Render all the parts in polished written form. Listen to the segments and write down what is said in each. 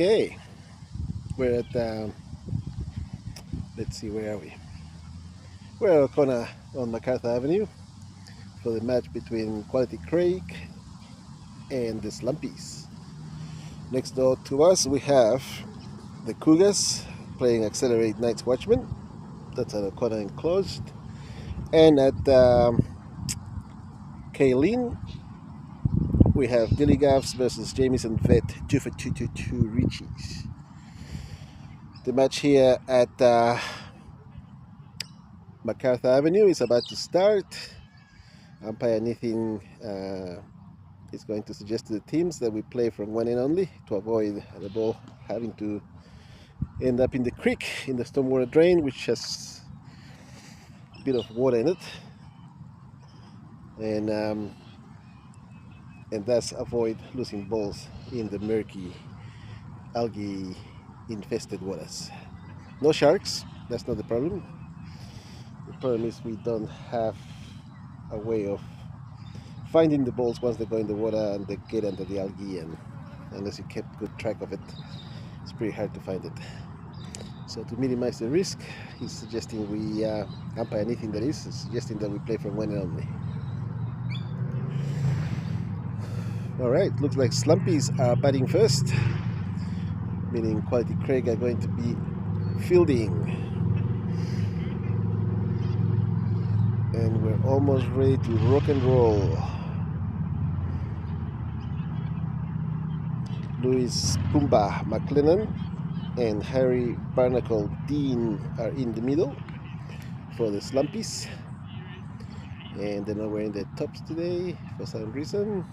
Okay, we're at, let's see, where are we? We're at O'Connor on MacArthur Avenue for the match between Quality Craic and the Slumpies. Next door to us, we have the Cougars playing Accelerate Night's Watchman. That's at O'Connor enclosed. And at Kaylin, we have Dillygaffs versus Jamieson Vet 2 for 222 Richies. The match here at MacArthur Avenue is about to start. Umpire Nathan is going to suggest to the teams that we play from one end only to avoid the ball having to end up in the creek, in the stormwater drain, which has a bit of water in it, and thus avoid losing balls in the murky, algae infested waters. No sharks, that's not the problem. The problem is we don't have a way of finding the balls once they go in the water and they get under the algae, and unless you kept good track of it, it's pretty hard to find it. So to minimize the risk, he's suggesting we umpire anything that is suggesting that we play from one end only. Alright, looks like Slumpies are batting first, meaning Quality Craic are going to be fielding. And we're almost ready to rock and roll. Louis Pumba McLennan and Harry Barnacle Dean are in the middle for the Slumpies, and they're not wearing their tops today for some reason.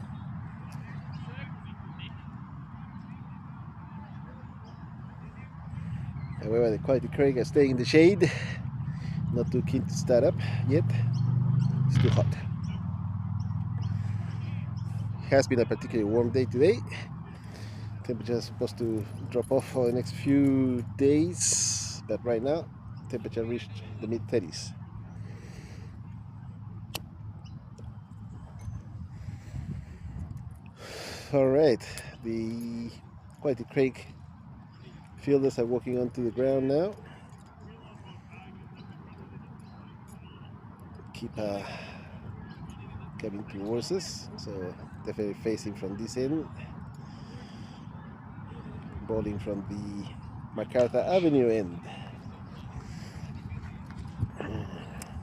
However, the Quality Craic are staying in the shade, not too keen to start up yet. It's too hot. It has been a particularly warm day today. Temperature is supposed to drop off for the next few days, but right now temperature reached the mid-30s. Alright, the Quality Craic fielders are walking onto the ground now. Keep coming towards us, so definitely facing from this end. Bowling from the MacArthur Avenue end.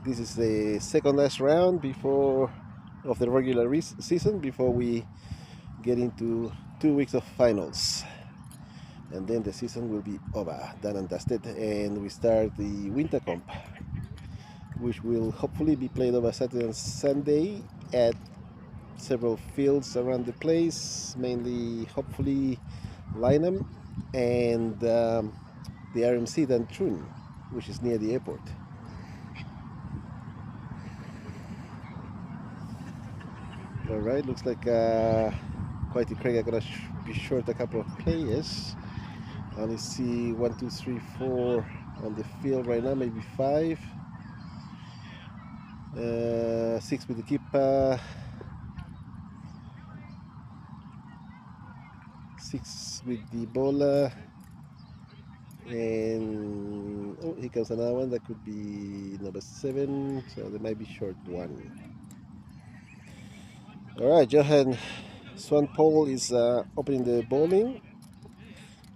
This is the second last round of the regular season before we get into 2 weeks of finals, and then the season will be over, done and dusted, and we start the winter comp, which will hopefully be played over Saturday and Sunday at several fields around the place, mainly hopefully Lynham and the RMC Dantrun, which is near the airport. Alright, looks like Quality Craic are going to be short a couple of players. I only see 1, 2, 3, 4 on the field right now, maybe 5. 6 with the keeper. 6 with the bowler, and oh, here comes another one. That could be number 7, so they might be short 1. Alright, Johan Swanpole is opening the bowling,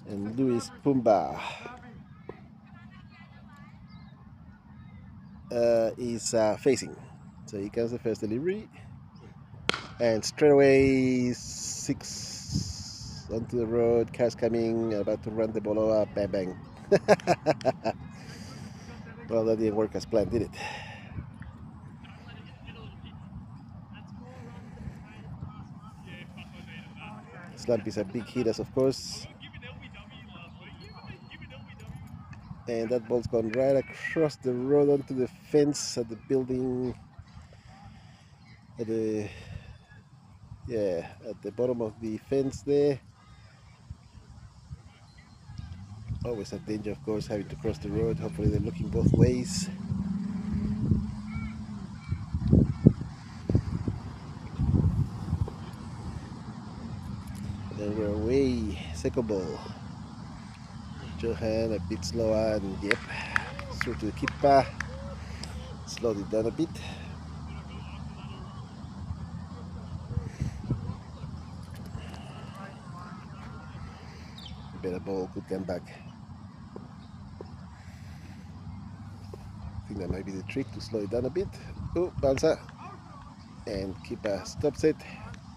and Louis Pumba is facing. So here comes the first delivery, and straight away 6 onto the road, cars coming, about to run the ball over, bang bang. Well, that didn't work as planned, did it? Slumpies are big hitters, of course, and that ball's gone right across the road onto the fence at the building, at the bottom of the fence there. Always a danger, of course, having to cross the road. Hopefully they're looking both ways. And we're away. Second ball. Johan a bit slower, and yep, through to the keeper. Slowed it down a bit. Better ball could come back. I think that might be the trick, to slow it down a bit. Oh, bouncer. And keeper stops it.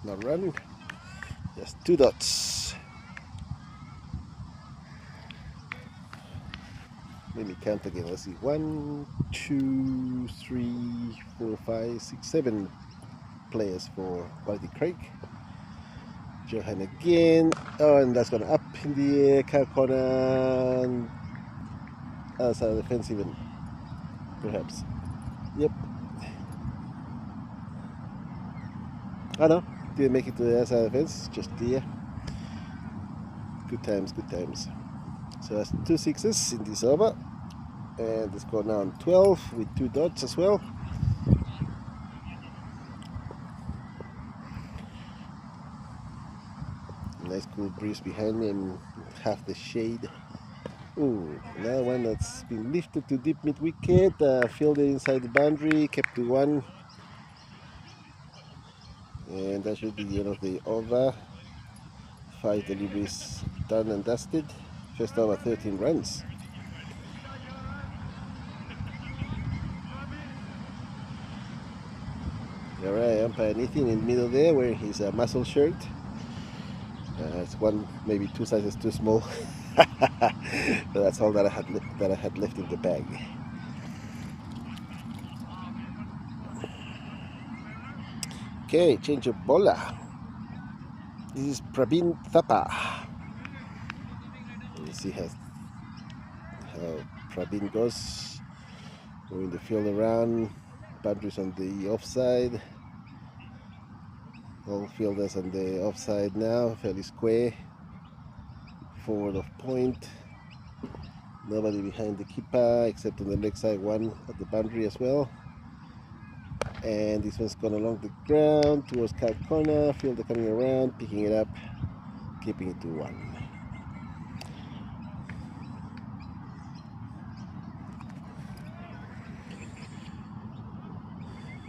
Not run. Just 2 dots. Let me count again. Let's see. 1, 2, 3, 4, 5, 6, 7 players for Quality Craic. Johan again. Oh, and that's gone up in the air. Car corner. Outside of the fence even. Perhaps. Yep. Oh no, didn't make it to the other side of the fence, just there. Good times, good times. So that's 2 sixes in this over. And the score now on 12 with 2 dots as well. Nice cool breeze behind me and half the shade. Ooh, another one that's been lifted to deep mid-wicket, fielded inside the boundary, kept to 1. And that should be the end of the over. 5 deliveries done and dusted. First over 13 runs. Alright, umpire Nathan in the middle there wearing his muscle shirt. It's one, maybe 2 sizes too small. But that's all that I had left in the bag. Okay, change of bowler. This is Praveen Thapa. Let's see how Praveen goes. Moving the field around. Boundaries on the offside. All fielders on the offside now, fairly square. Forward of point. Nobody behind the keeper except on the leg side, one at the boundary as well. And this one's gone along the ground towards car corner. Fielder coming around, picking it up, keeping it to 1.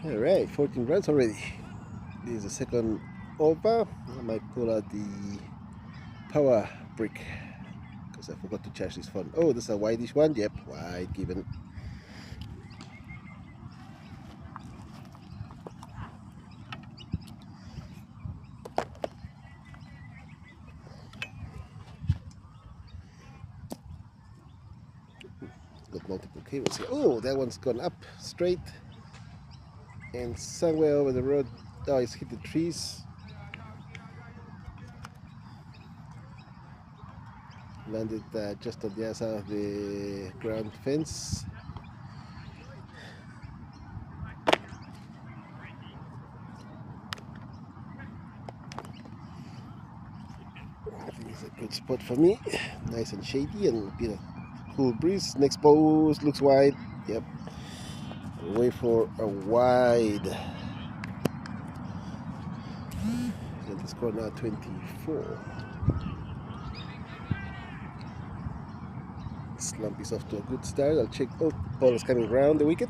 Alright, 14 runs already. This is the second over. I might pull out the power brick because I forgot to charge this phone. Oh, this is a wideish one. Yep, wide given. Got multiple cables here. Oh, that one's gone up straight and somewhere over the road. Oh, it's hit the trees. Landed just on the other side of the ground fence. I think it's a good spot for me. Nice and shady and a bit of cool breeze. Next ball looks wide. Yep. Wait for a wide. And the score now 24. Slumpies off to a good start. I'll check. Oh, ball is coming round the wicket.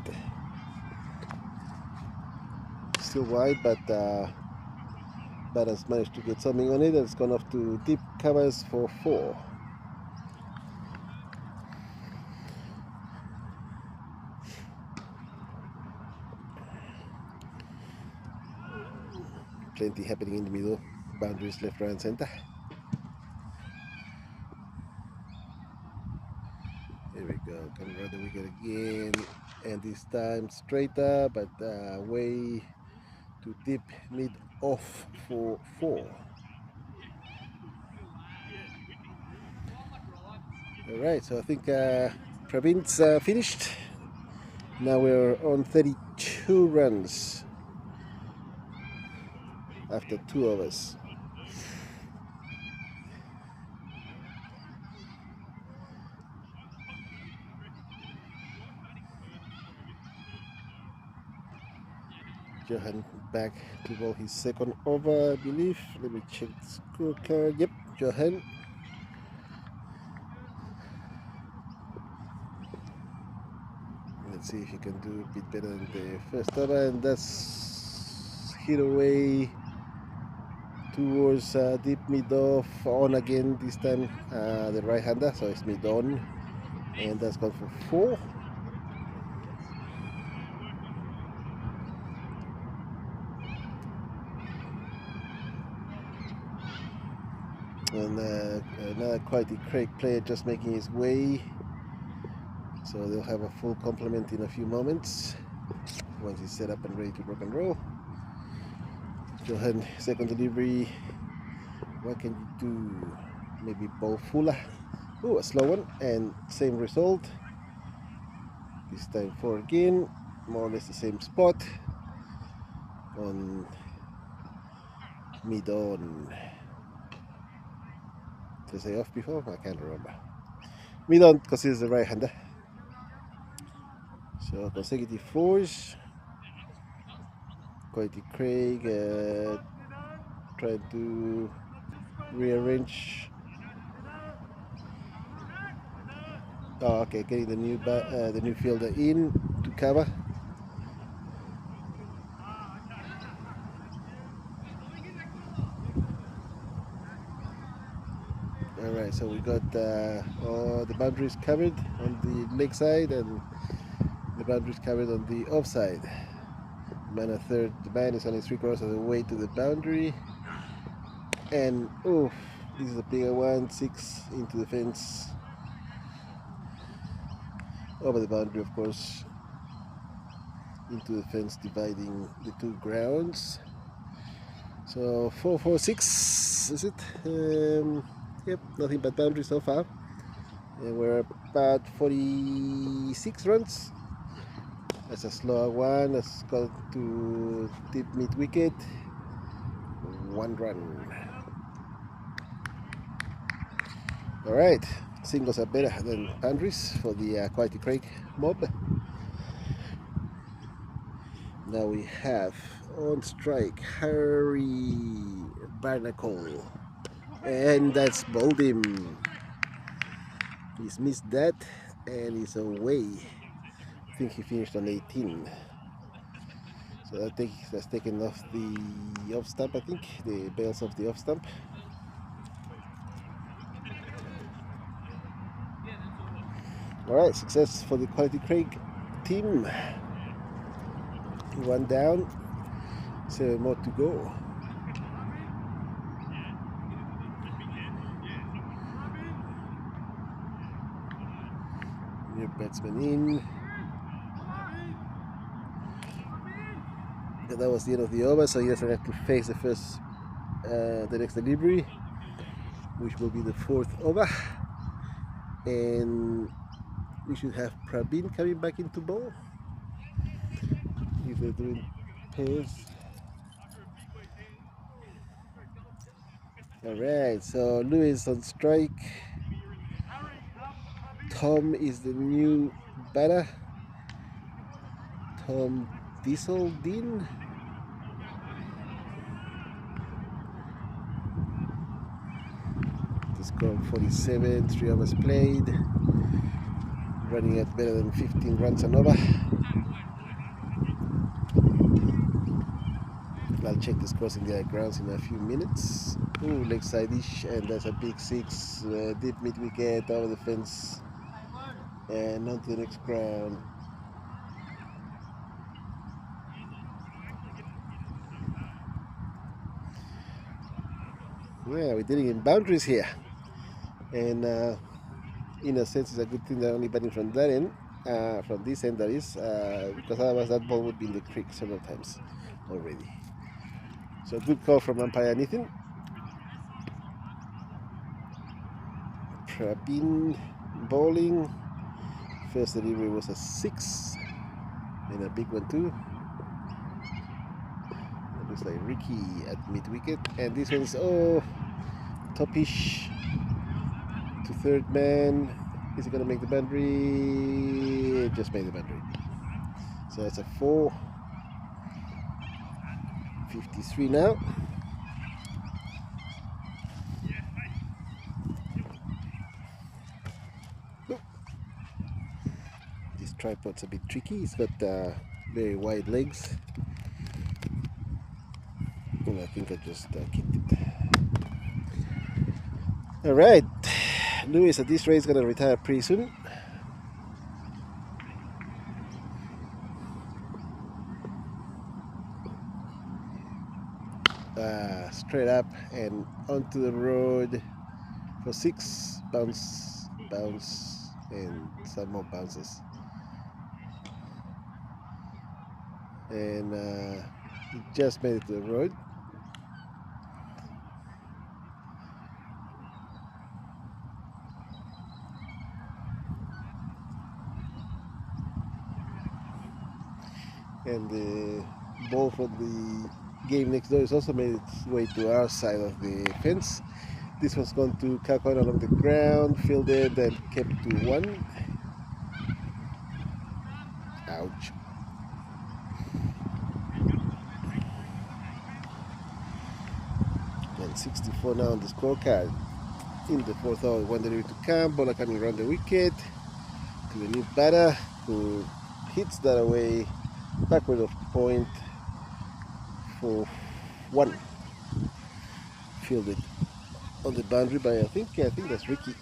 Still wide, but has managed to get something on it. It's gone off to deep covers for 4. Plenty happening in the middle. Boundaries left, right, and center. Here we go. Coming around the wicket again, and this time straighter, but way to deep mid off for 4. Alright, so I think Praveen's finished. Now we're on 32 runs after 2 overs. Johan back to bowl his second over, I believe. Let me check the scorecard. Yep, Johan Let's see if he can do a bit better than the first over, and that's hit away towards deep mid-off, on again this time, the right-hander, so it's mid-on, and that's gone for 4. And another quality Craic player just making his way, so they'll have a full complement in a few moments once he's set up and ready to rock and roll. Johan, second delivery. What can you do? Maybe ball fuller. Oh, a slow one, and same result. This time 4 again, more or less the same spot on mid-on. Did I say off before? I can't remember. Mid-on because he's the right-hander. So consecutive 4s. Quality Craic trying to rearrange. Oh, okay, getting the new fielder in to cover. Alright, so we got all the boundaries covered on the leg side and the boundaries covered on the offside. The man is only 3/4 of the way to the boundary, and oh, this is a bigger one, 6 into the fence, over the boundary of course, into the fence dividing the 2 grounds. So 4-4-6 is it? Yep, nothing but boundary so far, and we're about 46 runs. That's a slower one. That's got to deep mid wicket. 1 run. Alright, singles are better than boundaries for the quality Craic mob. Now we have on strike Harry Barnacle, and that's bowled him. He's missed that and he's away. I think he finished on 18. So that's taken off the off stump, I think, the bails of the off stump. Alright, success for the quality Craic team. 1 down, 7 more to go. New batsman in. And that was the end of the over, so he doesn't have to face the next delivery, which will be the 4th over, and we should have Praveen coming back into bowl if they're doing pairs. Alright, so Lewis on strike. Tom is the new batter. Tom Dieseldin. The score 47, 3 overs played, running at better than 15 runs and over. I'll check the scores in the grounds in a few minutes. Ooh, leg side-ish, and that's a big 6, deep mid wicket, over the fence, and on to the next ground. Yeah, we're dealing in boundaries here, and in a sense it's a good thing they're only batting from that end, from this end that is, because otherwise that ball would be in the creek several times already. So good call from umpire Nathan. Praveen bowling. First delivery was a 6 and a big one too. It looks like Ricky at mid wicket, and this one's topish to 3rd man. Is he gonna make the boundary? Just made the boundary. So that's a 4. 53 now. tripod's a bit tricky. It's got very wide legs, and I think I just kicked it. All right, Lewis at this rate is gonna retire pretty soon. Straight up and onto the road for 6 bounce, and some more bounces, and it just made it to the road. And the ball from the game next door has also made its way to our side of the fence. This one's gone to Kakon along the ground, fielded and kept to 1. Ouch. And 64 now on the scorecard. In the 4th over, 1 delivery to Cam, ball coming around the wicket to the new batter, who hits that away backward of point for 1. Fielded on the boundary by I think that's Ricky.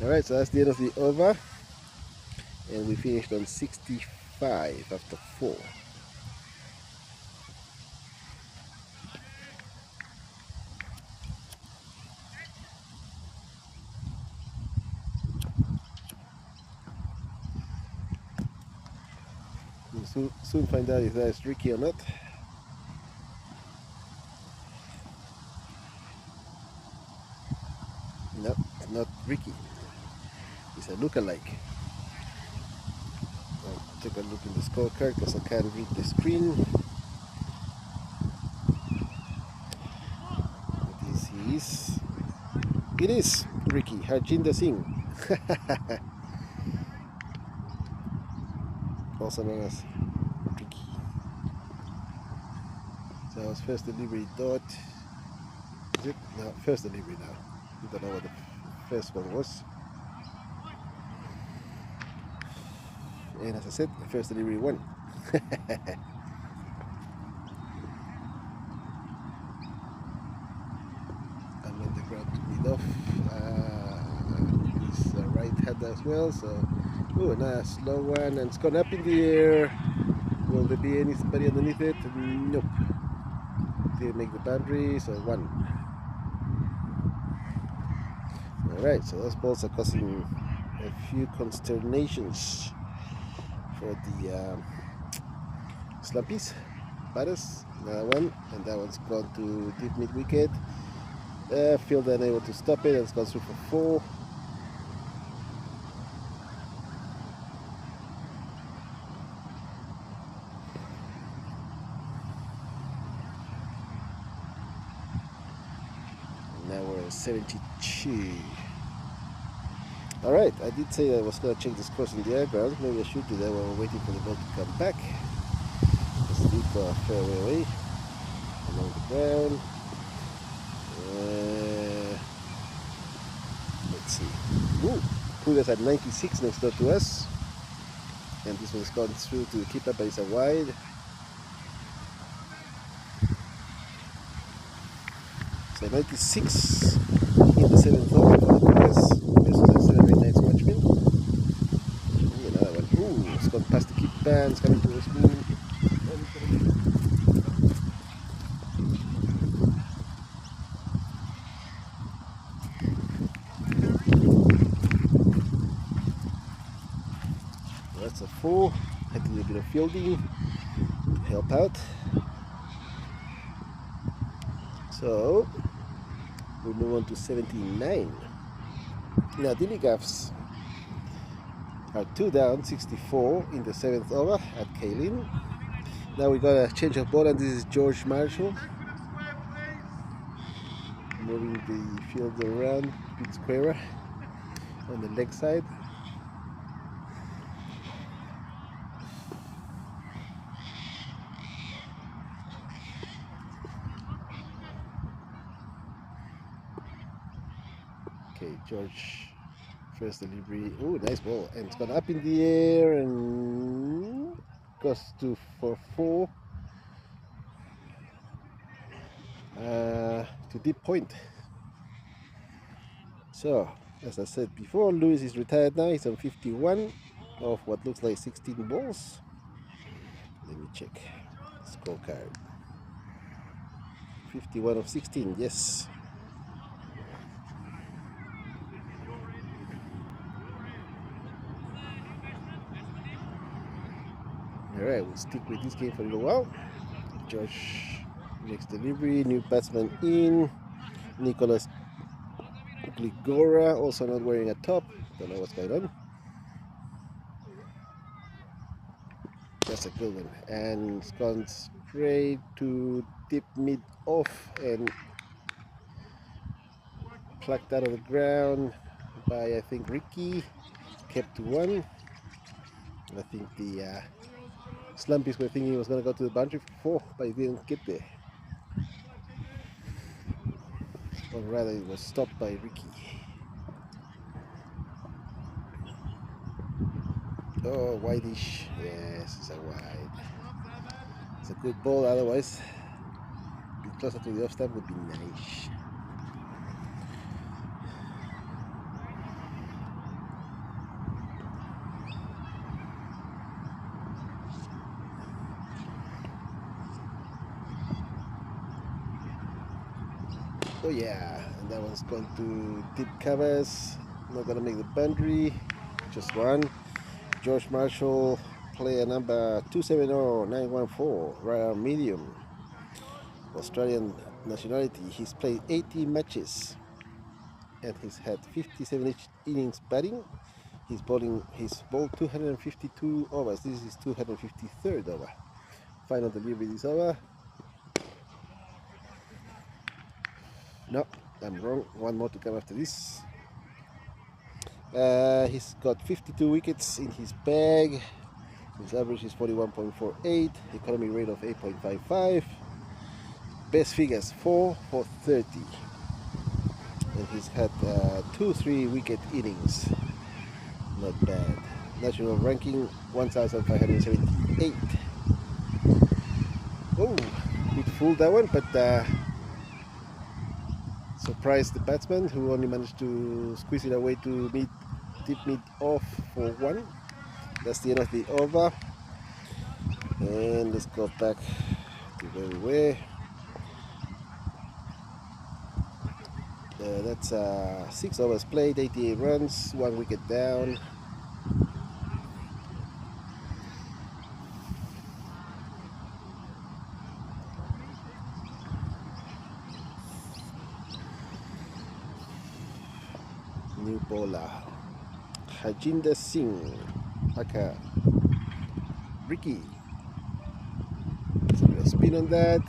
Alright, so that's the end of the over, and we finished on 65 after 4. We'll soon find out if that's Ricky or not. No, it's not Ricky. It's a look-alike. I'll take a look in the scorecard because I can't read the screen. It is Ricky, Harjinder Singh. Also known as Ricky. So his first delivery dot. Is it? No, first delivery now. I don't know what the first one was. And as I said, the first delivery 1. I'm on the ground to lead off. He's a right-hander as well, so oh, nice slow one, and it's gone up in the air. Will there be anybody underneath it? Nope. Didn't make the boundary, so 1. Alright, so those balls are causing a few consternations for the Slumpies batters. Another one, and that one's gone to deep mid wicket. Fielder unable to stop it, and it's gone through for 4. Now we're at 72. Alright, I did say I was going to check the scores in the air ground. Maybe I should do that while we're waiting for the ball to come back. Just leave a fair way away along the ground. Let's see. Ooh, put us at 96 next door to us. And this one's gone through to the keeper, but it's a wide. So 96 in the 7th over for the Cougars. This was a very nice watchman. Another one. Ooh, it's gone past the keeper and it's coming to the spoon. That's a 4. Had to do a bit of fielding to help out. So we move on to 79. Now Dilly Gaffs are 2 down, 64 in the 7th over at Kaylin. Now we got a change of ball, and this is George Marshall moving the field around a bit squarer on the leg side. Okay, George First delivery. Oh, nice ball. And it's gone up in the air and goes to for 4 to deep point. So, as I said before, Lewis is retired now. He's on 51 of what looks like 16 balls. Let me check scorecard. 51 of 16, yes. Alright, we'll stick with this game for a little while. Josh makes delivery, new batsman in. Nicholas Gligora, also not wearing a top. Don't know what's going on. That's a good one. And it's gone straight to deep mid off and plucked out of the ground by, I think, Ricky. Kept to 1. I think the Slumpies were thinking he was going to go to the boundary for 4, but he didn't get there. Or rather, it was stopped by Ricky. Oh, whitish. Yes, it's a wide. It's a good ball, otherwise, a bit closer to the off stump would be nice. Oh yeah, and that one's gone to deep covers. Not gonna make the boundary. Just one. George Marshall, player number 270914, right arm medium. Australian nationality. He's played 80 matches and he's had 57 innings batting. He's bowled 252 overs. This is his 253rd over. Final delivery this over. No, I'm wrong. One more to come after this. He's got 52 wickets in his bag. His average is 41.48. Economy rate of 8.55. Best figures 4 for 30. And he's had 2 3-wicket innings. Not bad. National ranking 1,578. Oh, bit full that one, but surprised the batsman who only managed to squeeze it away to deep mid off for 1. That's the end of the over. And let's go back to where we were. That's 6 overs played, 88 runs, 1 wicket down. New bowler Harjinder Singh, Aka Ricky. So a spin on that.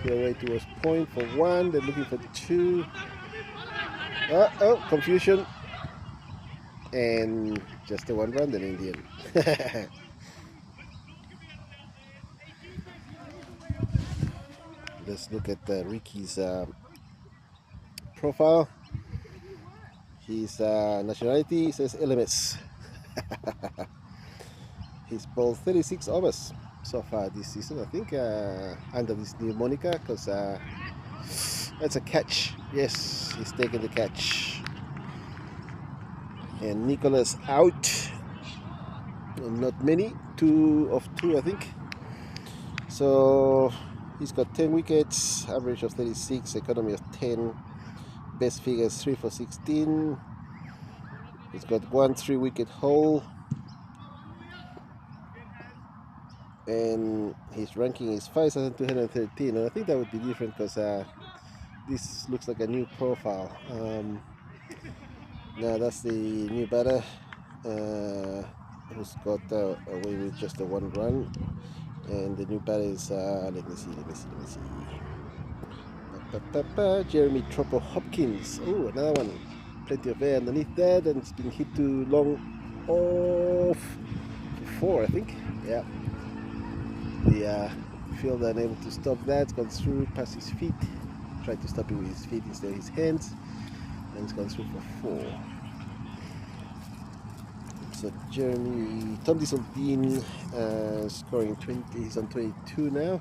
Away towards point for 1. They're looking for 2. Oh, confusion. And just a 1 run then in the end. Let's look at Ricky's profile. His nationality says LMS. He's bowled 36 overs so far this season, I think, under this new moniker, because that's a catch. Yes, he's taken the catch. And Nicholas out. Not many, 2 of 2, I think. So he's got 10 wickets, average of 36, economy of 10. Best figures 3 for 16. He's got 1 3-wicket haul. And his ranking is 5,213. And I think that would be different because this looks like a new profile. Now that's the new batter who's got away with just a 1 run. And the new batter is, let me see. Jeremy Tropper Hopkins. Oh, another one. Plenty of air underneath that, and it's been hit too long off for 4, I think. Yeah. The fielder unable to stop that. It's gone through past his feet. Tried to stop it with his feet instead of his hands, and it's gone through for 4. So Jeremy Thompson Dean scoring 20. He's on 22 now.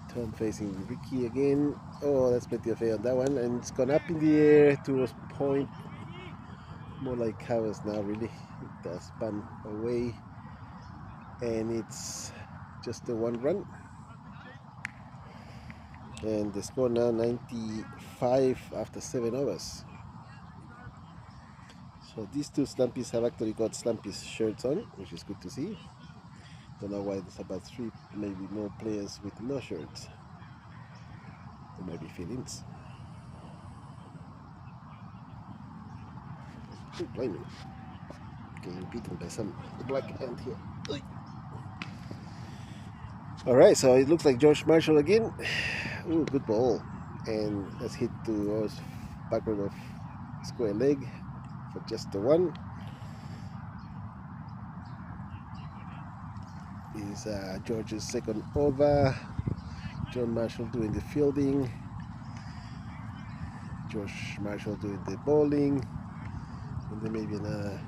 Tom facing Ricky again. Oh, that's plenty of air on that one, and it's gone up in the air towards point. More like covers now, really. It spun away, and it's just a 1 run. And the score now 95 after 7 overs. So these two Slumpies have actually got Slumpies shirts on, which is good to see. Don't know why there's about 3, maybe more players with no shirts. There might be feelings. Blimey. Getting beaten by some black ant here. Alright, so it looks like George Marshall again. Ooh, good ball. And let's hit to backward of square leg for just the 1. Is George's second over. John Marshall doing the fielding. George Marshall doing the bowling. And then maybe another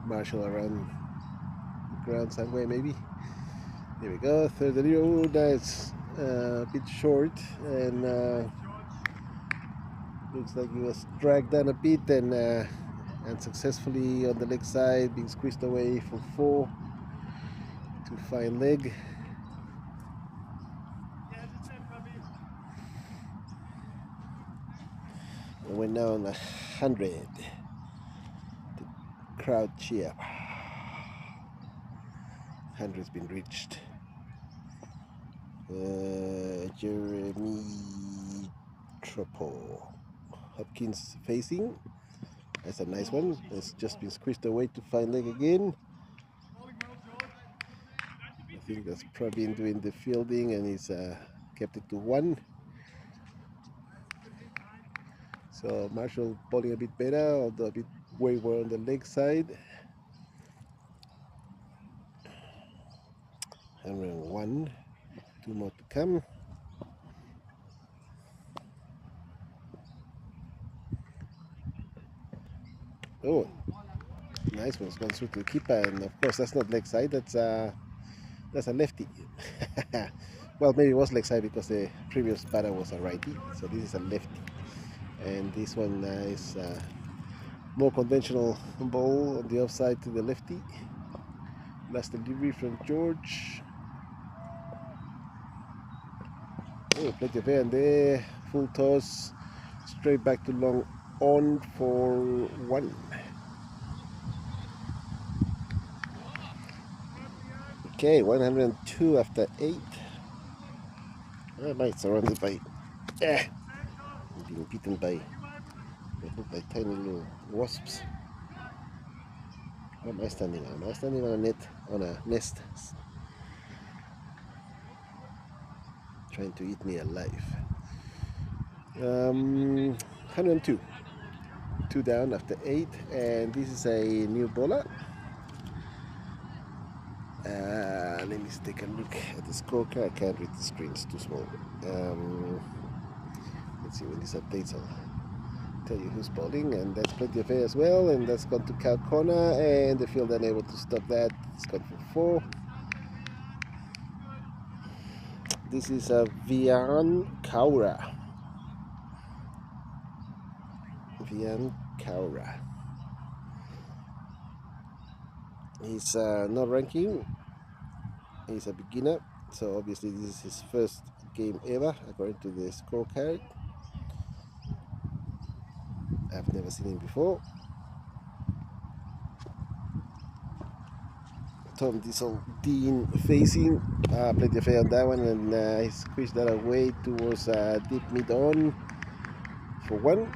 Marshall around the ground somewhere, maybe. Here we go, third delivery. Oh, that's a bit short, and looks like he was dragged down a bit and successfully on the leg side, being squeezed away for 4 to fine leg. And we're now on 100. The crowd cheer. 100's been reached. Jeremy Tropo. Hopkins facing. That's a nice one. It's just been squeezed away to fine leg again. I think that's probably doing the fielding, and he's kept it to 1. So Marshall bowling a bit better, although a bit wayward on the leg side. 101. 2 more to come. Oh, nice one. It's gone through to the keeper, and of course that's not leg side. That's a lefty. Well, maybe it was leg side because the previous batter was a righty. So this is a lefty, and this one is more conventional ball on the offside to the lefty. Last delivery from George. Oh, plenty of air in there. Full toss. Straight back to long on for 1. Okay, 102 after 8. I might surrounded by being beaten by tiny little wasps. Where am I standing on? Am I standing on a net, on a nest? Trying to eat me alive. 102. 2 down after 8, and this is a new bowler. Let me take a look at the scorecard. I can't read the screen, it's too small. Let's see when this updates. I'll tell you who's bowling, and that's plenty of air as well, and that's gone to cow corner, and the field unable to stop that. It's gone for 4. This is a Vian Kaura. He's not ranking. He's a beginner, so obviously this is his first game ever according to the scorecard. I've never seen him before. Tom Diesel Dean facing. Plenty of air on that one, and he squeezed that away towards deep mid on for 1.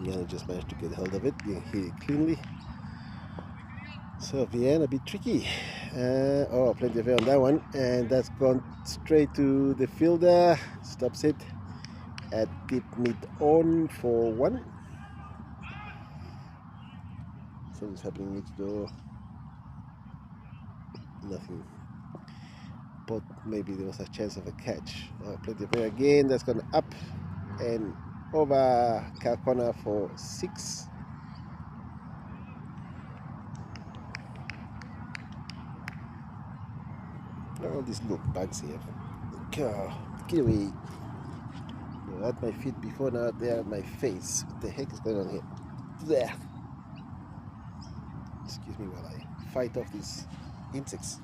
Vienna just managed to get hold of it, hit it cleanly. So Vienna a bit tricky. Oh, plenty of air on that one, and that's gone straight to the fielder. Stops it at deep mid on for 1. Something's happening next door. Nothing but maybe there was a chance of a catch. Plenty of air again. That's gone up and over cow corner for 6. All these little bugs here. Get away. They were at my feet before, now they're at my face. What the heck is going on here? There. Excuse me while I fight off these insects.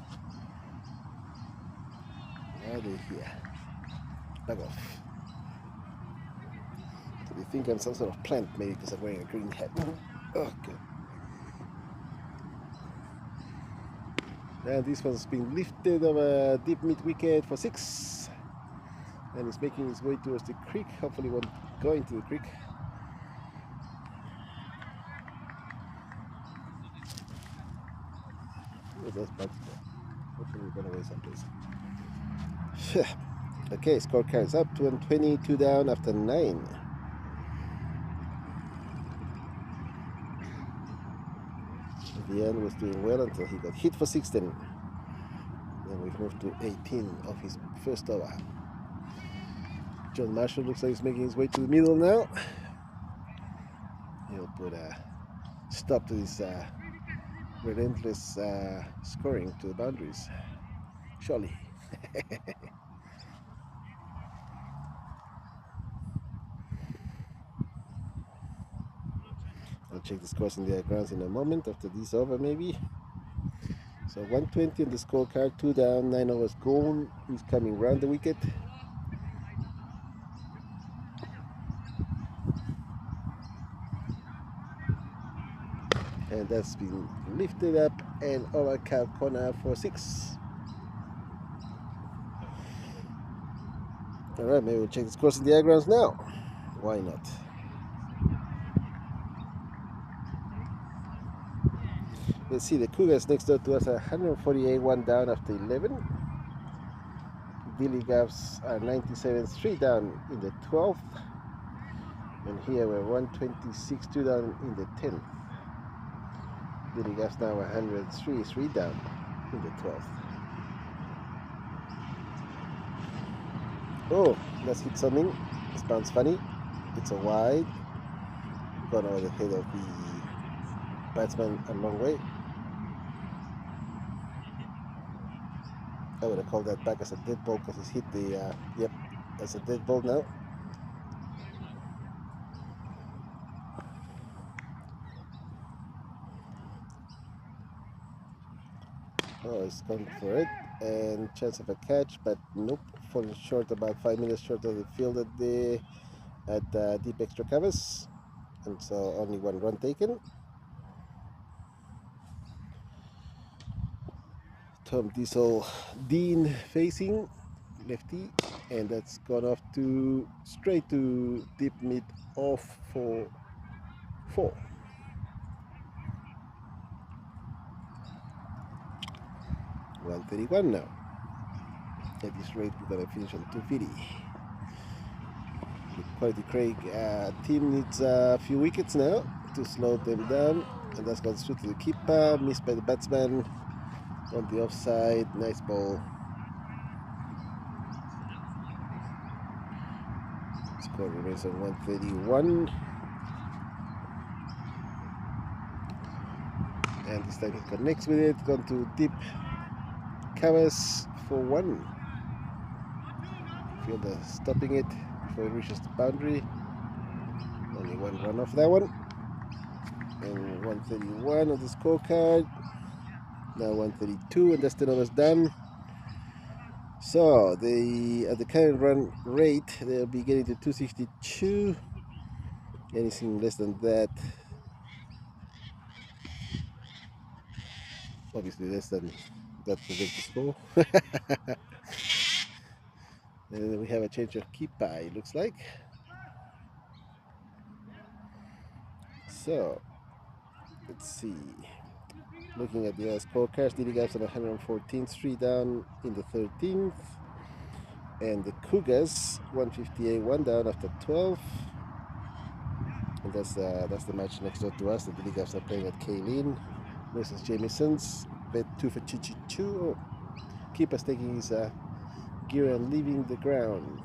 Now they're here. Back off. Do you think I'm some sort of plant, maybe because I'm wearing a green hat? Oh, good. And this one's been lifted of a deep mid wicket for 6. And it's making its way towards the creek. Hopefully won't go into the creek. Oh, that's bugs there. Hopefully we're going away someplace. Okay, scorecard is up. 222 down after 9. Ian was doing well until he got hit for 6 then. Then we've moved to 18 of his first over. John Marshall looks like he's making his way to the middle now. He'll put a stop to this relentless scoring to the boundaries. Surely. I'll check the scores in the grounds in a moment after this over maybe. So 120 on the scorecard, 2 down, 9 overs gone. He's coming round the wicket. And that's been lifted up and over cow corner for 6. Alright, maybe we'll check the scores in the grounds now. Why not? Let's see, the Cougars next door to us are 148, 1 down after 11. Dilly Gaffs are 97, 3 down in the 12th. And here we're 126, 2 down in the 10th. Dilly Gaffs now 103, 3 down in the 12th. Oh, let's hit something. This bounce funny. It's a wide. Gone over the head of the batsman a long way. I would have called that back as a dead ball because he's hit the, yep, that's a dead ball now. Oh, he's gone for it, and chance of a catch, but nope, falling short, about 5 minutes short of the field at deep extra covers, and so only 1 run taken. Tom Diesel Dean facing lefty, and that's gone off to straight to deep mid off for 4. $131 now. At this rate, we're gonna finish on 250. The quality Craic team needs a few wickets now to slow them down, and that's gone straight to the keeper, missed by the batsman. On the offside, nice ball. Score remains on 131. And this time he connects with it, gone to deep covers for 1. Fielder stopping it before it reaches the boundary. Only 1 run off that one. And 131 on the scorecard. Now 132, and that's 10 overs done. So at the current run rate, they'll be getting to 262. Anything less than that, obviously less than that, will make the score. And then we have a change of keeper, it looks like. So let's see. Looking at the scorecards, Dilly Gaffs on 114, 3 down in the 13th. And the Cougars, 158, 1 down after 12. And that's the match next door to us. The Dilly Gaffs are playing at Kaylin versus Jamieson's. Bet 2 for Chichichu. Keeper's taking his gear and leaving the ground.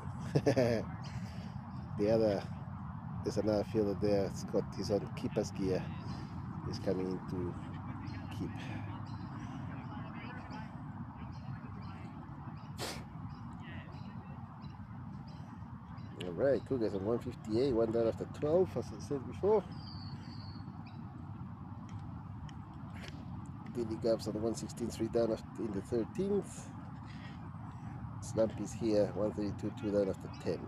There's another fielder there. It's got his own keeper's gear. He's coming into keep. Alright, Cougars on 158, one down after 12, as I said before. Dilly Gaps on 116, 3 down after in the 13th. Slumpies here, 132, 2 down after 10.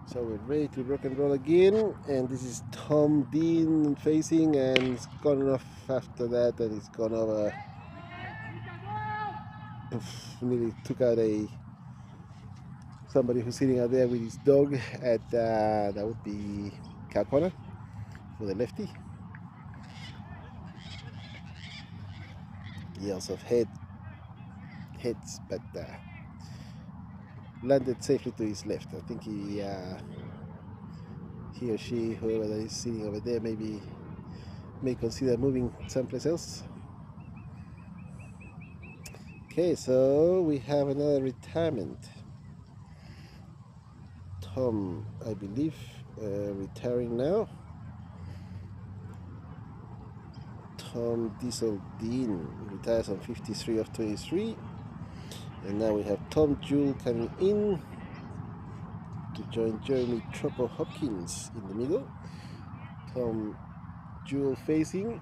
So we're ready to rock and roll again, and this is Tom Dean facing, and it's gone off after that, and it's gone over. Nearly took out somebody who's sitting out there with his dog at that would be cow corner for the lefty. He also heads, but landed safely to his left. I think he or she, whoever that is sitting over there, may consider moving someplace else. Okay, so we have another retirement. Tom, I believe, retiring now. Tom Diesel Dean retires on 53 of 23. And now we have Tom Jewell coming in to join Jeremy Troppo Hopkins in the middle. Tom Jewell facing,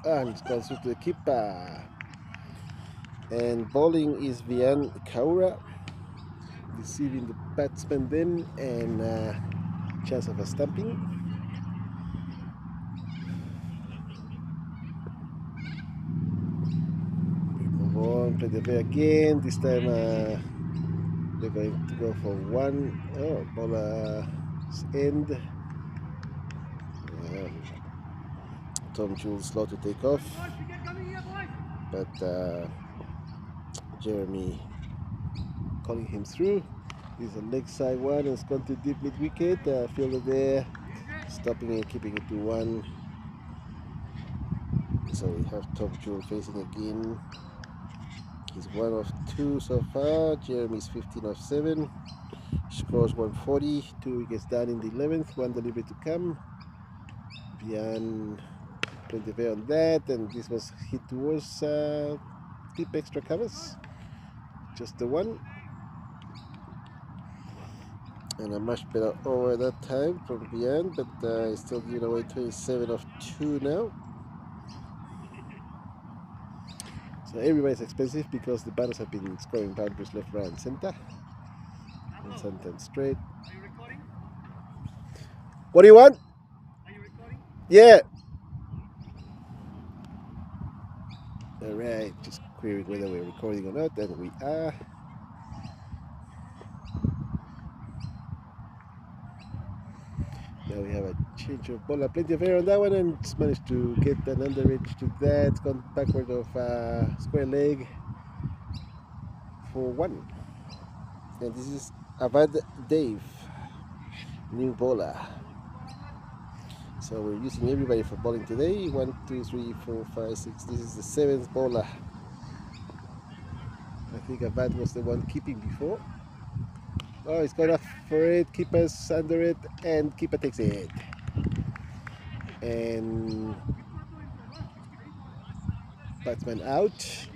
and it's gone through to the keeper. And bowling is Vian Kaura, deceiving the batsman then, and chance of a stumping. We move on, play the way again. This time they're going to go for one. Oh, bowler's end. Tom Jewell slow to take off, but Jeremy calling him through. This is a leg side one, and it's gone to deep mid wicket. Fielder there, stopping and keeping it to one. So we have Tom Jewell facing again. He's 1 of 2 so far. Jeremy's 15 of 7. Scores 140. 2 wickets down in the 11th. 1 delivery to come. Vian plenty of air on that, and this was hit towards deep extra covers. Just the one. And a much better over that time from Vian, but he's still giving away 27 of 2 now. So everybody's expensive because the batters have been scoring boundaries left, right, and center. And sometimes straight. Are you recording? What do you want? Are you recording? Yeah. Alright, just querying whether we're recording or not, and we are. Now we have a change of bowler, plenty of air on that one, and just managed to get an underage to that. It's gone backward of square leg for 1. And this is Avad Dave, new bowler. So we're using everybody for bowling today. 1, 2, 3, 4, 5, 6. This is the 7th bowler. I think Avad was the one keeping before. Oh, he's got off for it. Keeper's under it, and keeper takes it. And batsman out.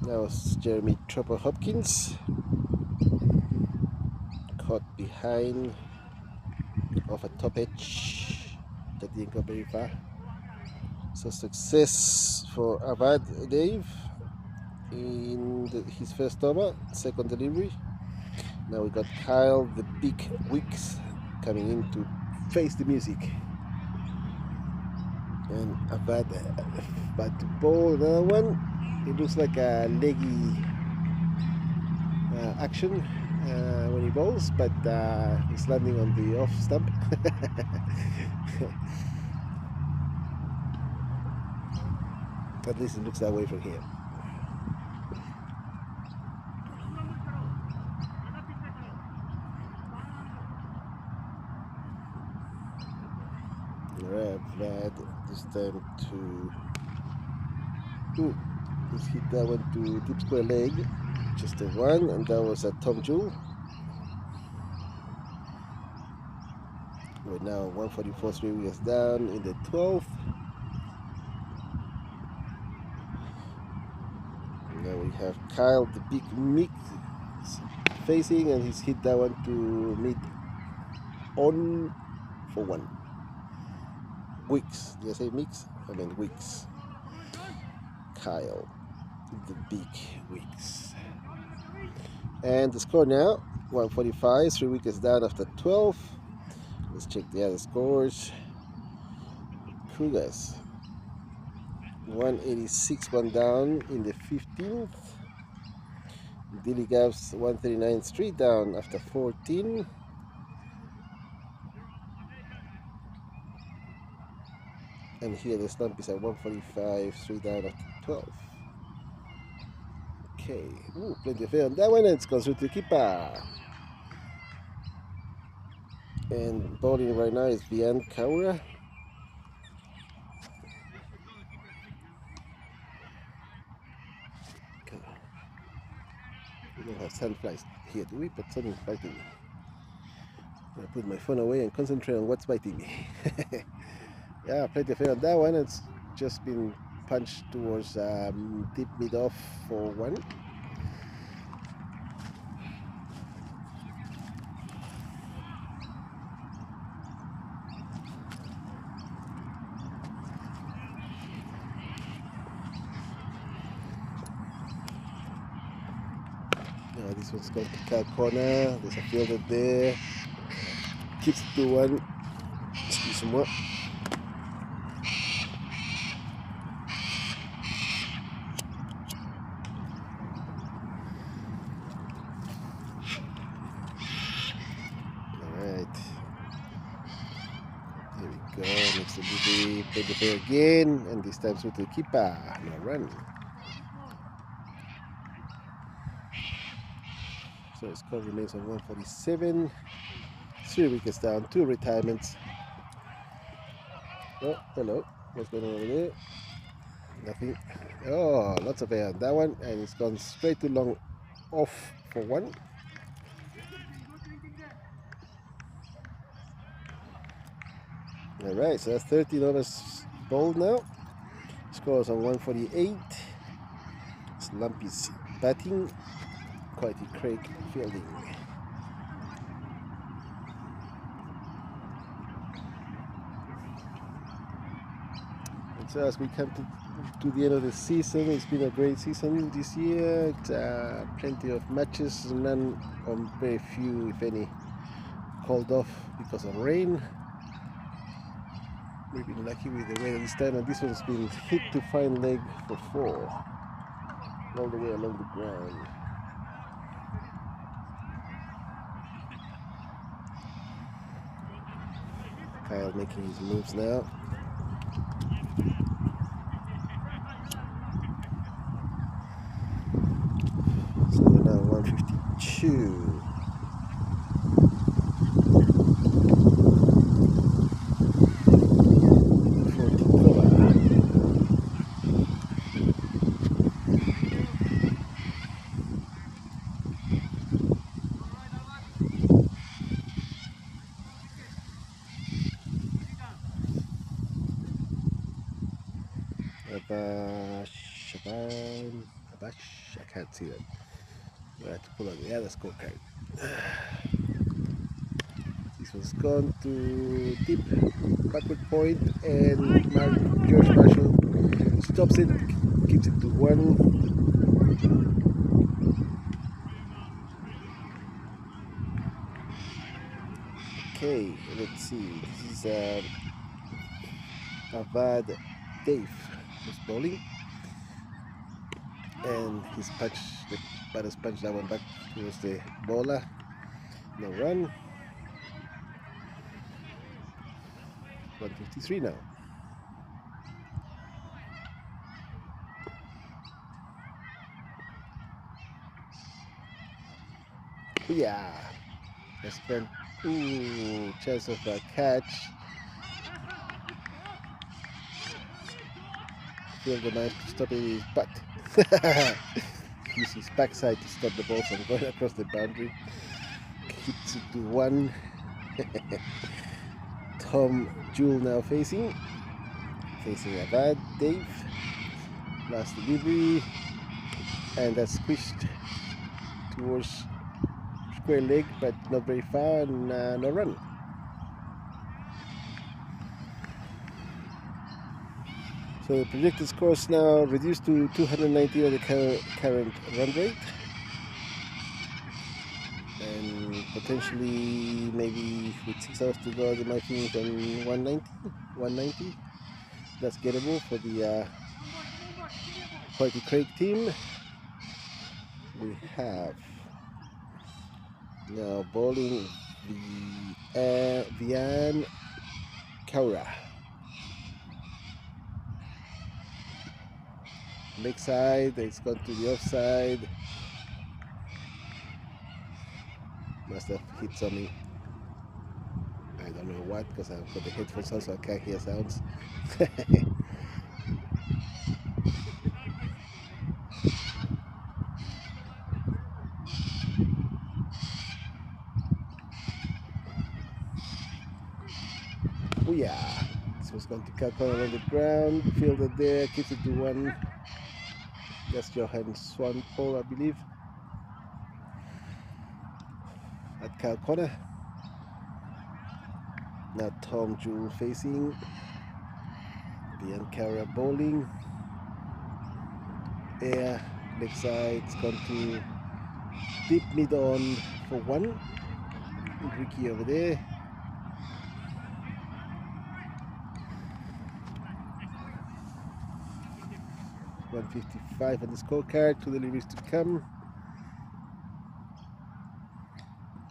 That was Jeremy Troppo Hopkins. Caught behind off a top edge that didn't go very far. So success for Avad Dave in his first over, second delivery. Now we got Kyle the Big Wicks coming in to face the music. And Avad about to bowl another one. It looks like a leggy action when he bowls, but he's landing on the off stump. At least it looks that way from here. Alright, Vlad this time to Ooh, just hit that one to deep square leg. Just a one, and that was a Tom Jewel. We're now 144, 3 wickets down in the 12th. Now we have Kyle, the big mix, facing, and he's hit that one to mid on for one. Wicks, did I say mix? I mean Wicks. Kyle, the big Wicks. And the score now 145, 3 wickets down after 12. Let's check the other scores. Cougars 186, one down in the 15th. Dilly Gavs 139, 3 down after 14. And here the Slumpies are 145, 3 down after 12. Okay, ooh, plenty of air on that one, and it's goes to the keeper. And bowling right now is Vian Kaura. We don't have sandflies here, do we? But something's biting me. I'm gonna put my phone away and concentrate on what's biting me. Yeah, plenty of air on that one. It's just been punched towards deep mid off for one. Now this one's going to cut corner. There's a fielder there. Keeps it to one. Squeeze some more. Alright. Here we go. Next to the play the fair again. And this time with the keeper. No run. So the score remains on 147. 3 wickets down, 2 retirements. Oh, hello. What's going on over there? Nothing. Oh, lots of air on that one. And it's gone straight to long off for one. Alright, so that's 13 overs bowled now. Scores on 148. Slumpies batting. Quality Craic fielding. And so as we come to the end of the season, it's been a great season this year. Plenty of matches, none or very few, if any, called off because of rain. We've been lucky with the weather this time, and this one's been hit to fine leg for 4, all the way along the ground. Kyle making his moves now. So we're now 152. I can't see that. I have to pull out the other scorecard. This one's gone to deep backward point, and George Marshall stops it, keeps it to 1. Okay, let's see. This is Avad Dave who's bowling. And he's punched, the batter's punched that one back towards the bowler. No run. 153 now. Yeah. That's been, ooh, chance of a catch. Feel the man stopping his butt. Use his backside to stop the ball from going across the boundary. Hits it to one. Tom Jewel now facing Avad, Dave. Last delivery, and that's squished towards square leg, but not very far, and no run. So the projected score is now reduced to 290 on the current run rate, and potentially maybe with 6 hours to go they might finish on 190. That's gettable for the Craic team. We have now bowling Vian Kaura. Leg side, it's gone to the offside. Must have hit something. I don't know what, because I've got the headphones on so I can't hear sounds. Oh yeah, this was going to cut corner on the ground, fielded there, keeps it to one. That's Johan Swanpole, I believe, at cow corner. Now Tom Jewel facing, Biancara bowling, air, leg side, it's gone to deep mid on for one. Ricky over there. .155 on the scorecard, 2 deliveries to come.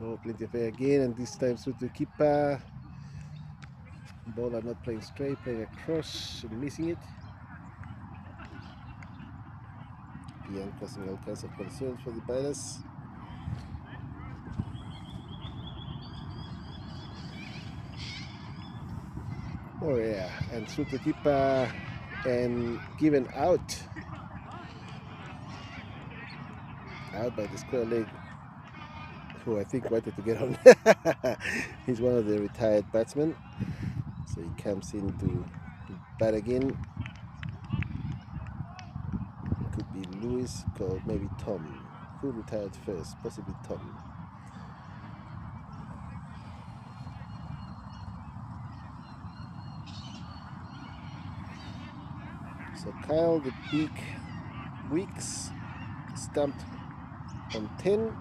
Oh, plenty of air again, and this time through to keeper. Bowler not playing straight, playing across and missing it. Beyond causing all kinds of concerns for the batters. Oh yeah, and through to keeper and given out by the square leg, who I think wanted to get on. He's one of the retired batsmen, so he comes in to bat again. Could be Lewis or maybe Tom. Who retired first? Possibly Tom. So Kyle the Big Weeks stumped on 10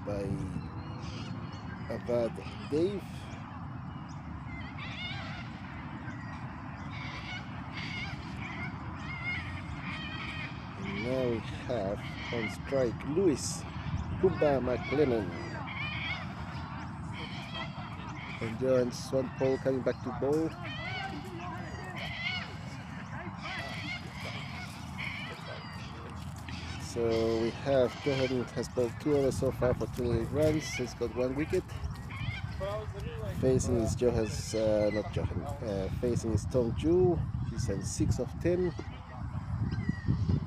by Avad Dave. And now we have on strike Lewis Kumba McLennan. And Johan Swanpole coming back to bowl. So we have Johan has bowled 2 overs so far for 28 runs. He's got 1 wicket. Facing is facing is Tom Jewel. He's on 6 of 10.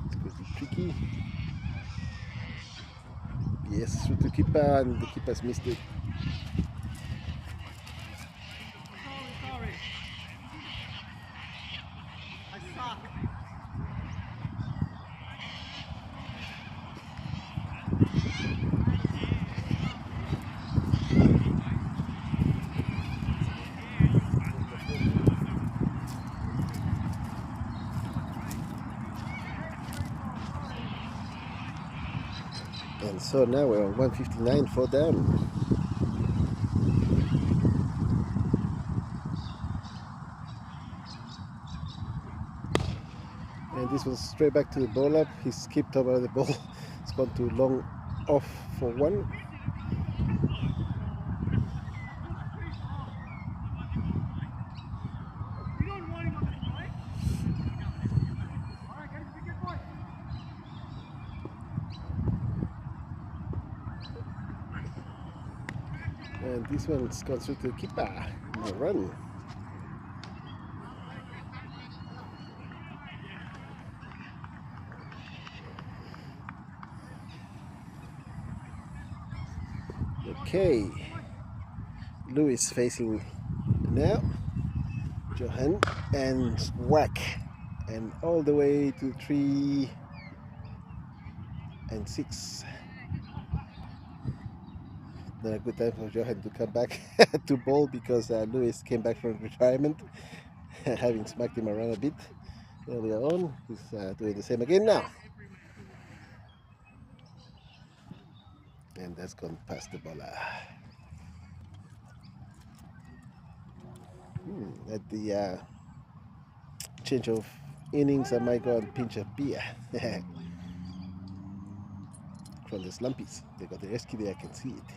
It's going to be tricky. Yes, through to keeper, and the keeper's missed it. Sorry. I suck. And so now we're on 159 for them. And this was straight back to the ball up. He skipped over the ball. It's gone too long off for 1. And this one's gone through to the keeper. No run. Okay, Lewis facing now, Johan, and whack, and all the way to 3 and 6. Not a good time for Johan to come back to bowl because Lewis came back from retirement, having smacked him around a bit earlier on. He's doing the same again now. And that's gone past the bowler. At the change of innings, I might go and pinch a beer from the Slumpies. They got the rescue there, I can see it.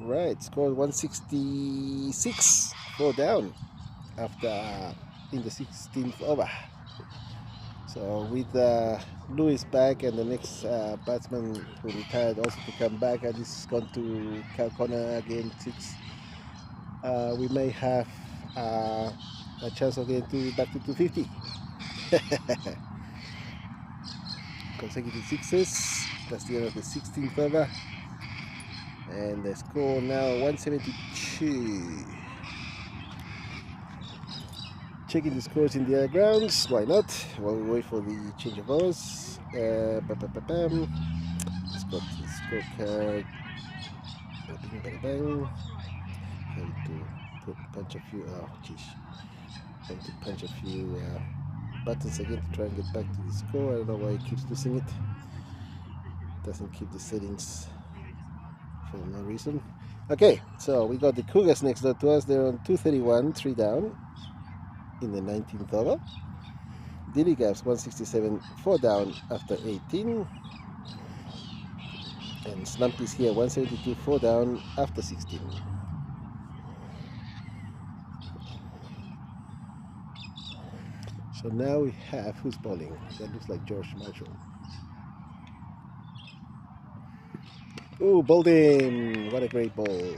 Right, scored 166, 4 down after in the 16th over. So with Lewis back and the next batsman who retired also to come back, and this is gone to Cal Connor again 6. We may have a chance of getting back to 250. Consecutive sixes. That's the end of the 16th over. And the score now 172. Checking the scores in the other grounds. Why not? While we wait for the change of overs. Let's go to the scorecard. Bang, bang. Have to punch a few. Oh, geez. Have to punch a few buttons again to try and get back to the score. I don't know why it keeps losing it. Doesn't keep the settings for no reason. Okay, so we got the Cougars next door to us. They're on 231, 3 down in the 19th over. Dilly Gaps 167, 4 down after 18. And Slumpies here 172, 4 down after 16. So now we have who's bowling. That looks like George Marshall. Oh, bowled him! What a great ball.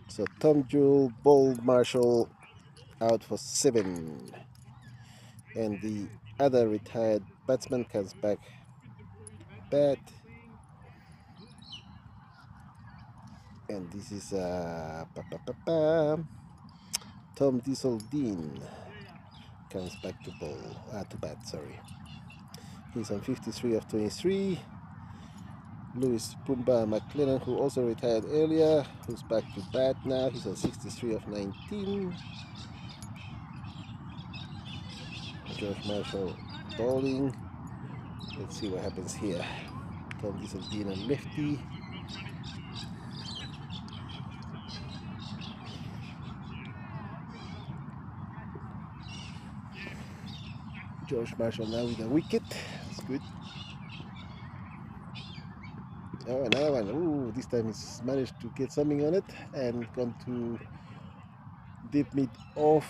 So Tom Jewell bowled Marshall out for 7. And the other retired batsman comes back bat. And this is Tom Diesel Dean comes back to bowl, to bat, sorry. He's on 53 of 23. Lewis Pumba McLennan, who also retired earlier, who's back to bat now. He's on 63 of 19. George Marshall bowling. Let's see what happens here. Tom Diesel Dean on lefty. George Marshall now with a wicket. That's good. Oh, another one. Ooh, this time he's managed to get something on it and gone to deep mid off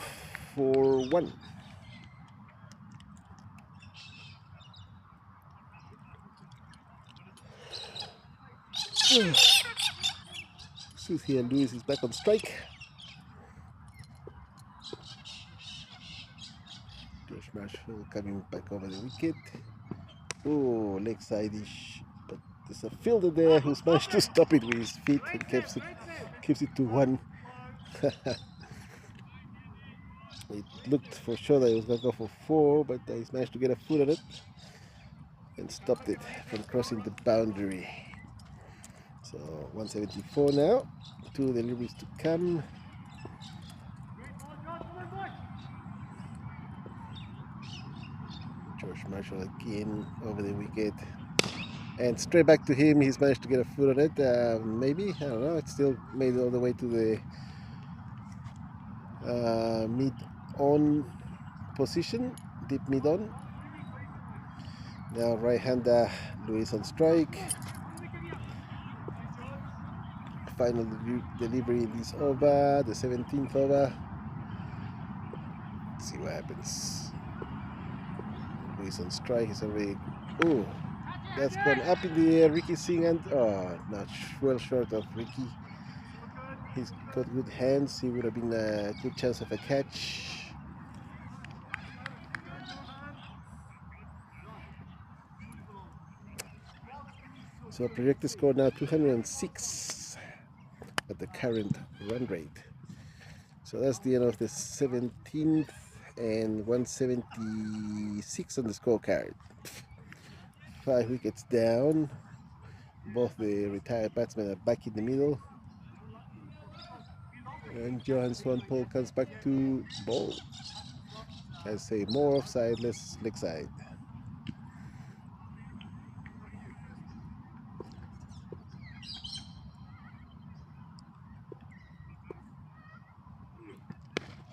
for 1. Sooth here, Lewis is back on strike. George Marshall coming back over the wicket. Oh, leg side-ish, but there's a fielder there who's managed to stop it with his feet and keeps it to 1. It looked for sure that he was going to go for 4, but he's managed to get a foot on it and stopped it from crossing the boundary. So 174 now, 2 deliveries to come. George Marshall again over the wicket. And straight back to him. He's managed to get a foot on it. Maybe, I don't know. It's still made it all the way to the mid-on position. Deep mid-on. Now right-hander Lewis on strike. Final delivery in this over, the 17th over. Let's see what happens. Lewis on strike. He's already... Oh! That's gone up in the air. Ricky Singh and not well short of Ricky. He's got good hands. He would have been a good chance of a catch. So projected score now 206 at the current run rate. So that's the end of the 17th and 176 on the scorecard. 5 wickets down. Both the retired batsmen are back in the middle. And Johan Swanpoel comes back to bowl. I say more offside, less leg side.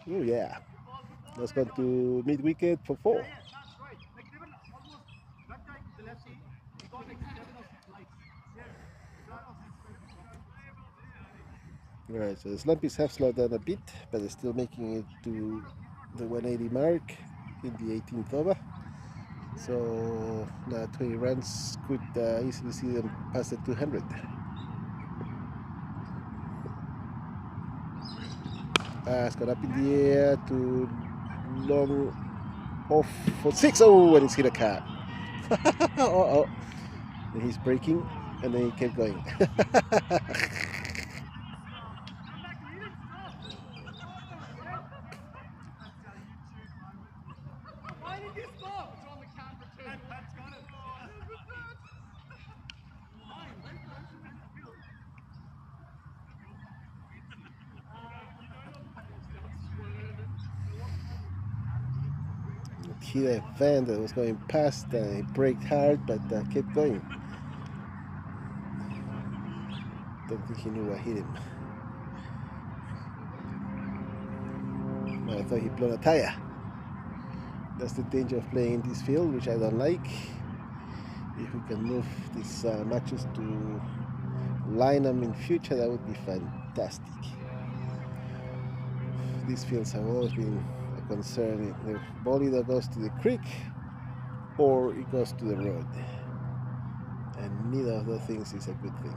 Oh yeah. That's gone to mid wicket for 4. Right, so the Slumpies have slowed down a bit, but they're still making it to the 180 mark in the 18th over. So now 20 runs could easily see them past the 200. It's got up in the air to long off for 6. Oh, and it's hit a car. Uh-oh. And he's braking, and then he kept going. Why did you stop? It's on the camera too. Pat's got it. Hit a van that was going past, and he braked hard, but kept going. Don't think he knew what hit him. I thought he'd blown a tire. That's the danger of playing in this field, which I don't like. If we can move these matches to Lynham in future, that would be fantastic. These fields have always been a concern. The ball either goes to the creek or it goes to the road, and neither of those things is a good thing.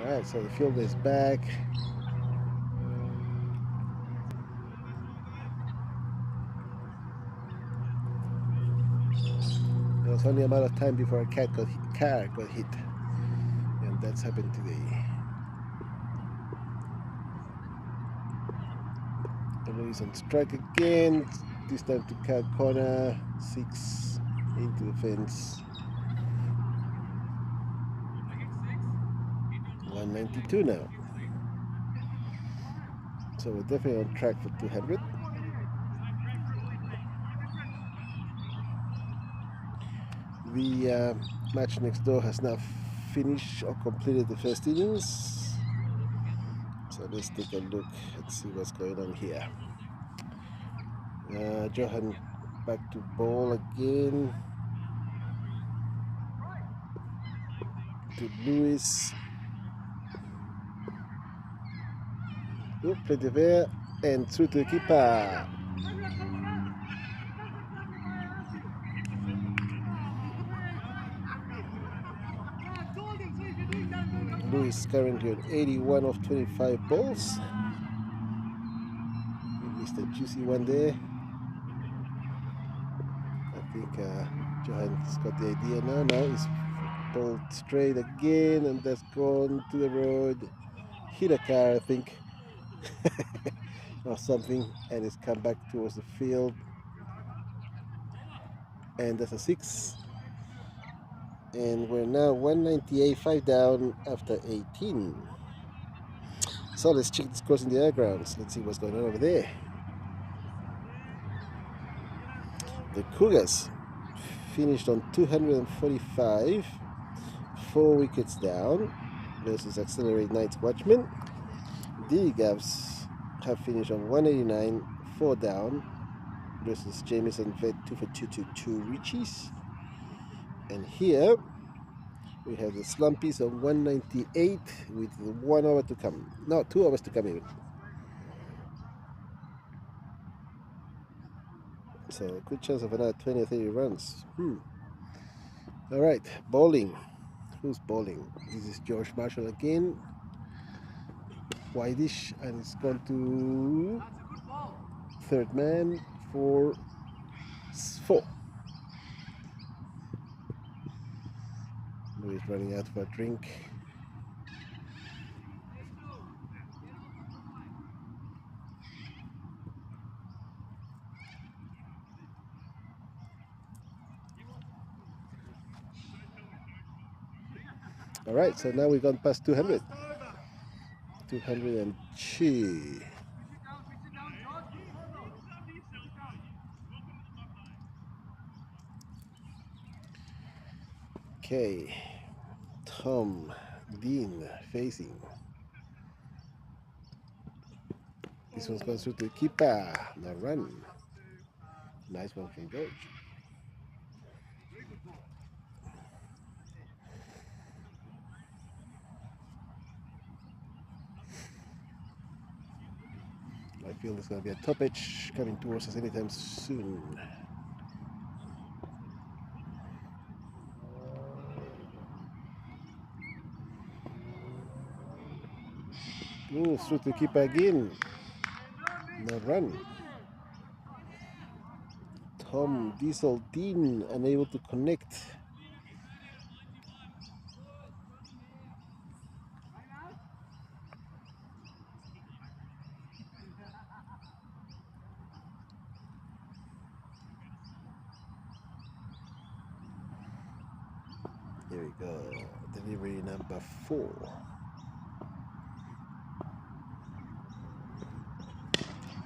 Alright, so the field is back. There was only a matter of time before a car got hit, and that's happened today. Louis on strike again, this time to cut corner, 6 into the fence. 192 now. So we're definitely on track for 200. The match next door has now finished or completed the first innings. So let's take a look and see what's going on here. Johan back to ball again. To Lewis. Oh, plenty of air and through to the keeper. Lewis currently on 81 of 25 balls. He missed a juicy one there. I think Johan's got the idea now. Now he's bowled straight again, and that's gone to the road. Hit a car, I think, or something, and it's come back towards the field. And that's a 6. And we're now 198, 5 down after 18. So let's check the scores in the air grounds. Let's see what's going on over there. The Cougars finished on 245, 4 wickets down versus Accelerate Knights Watchmen. The Gavs have finished on 189, 4 down versus Jameson Vet 2 for 222 Richies. And here we have the Slumpies on 198 with 1 hour to come. No, 2 hours to come even. So good chance of another 20 or 30 runs. Alright, bowling. Who's bowling? This is George Marshall again. Wideish, and it's gone to third man for It's 4. Louis running out for a drink. All right, so now we've gone past 200. 202. Okay, Tom, Dean facing. This one's going through to the keeper. No run. Nice one from George. I feel there's going to be a top edge coming towards us anytime soon. Ooh, through to the keeper again. No run. Tom, Diesel, Dean unable to connect. Here we go. Delivery number 4.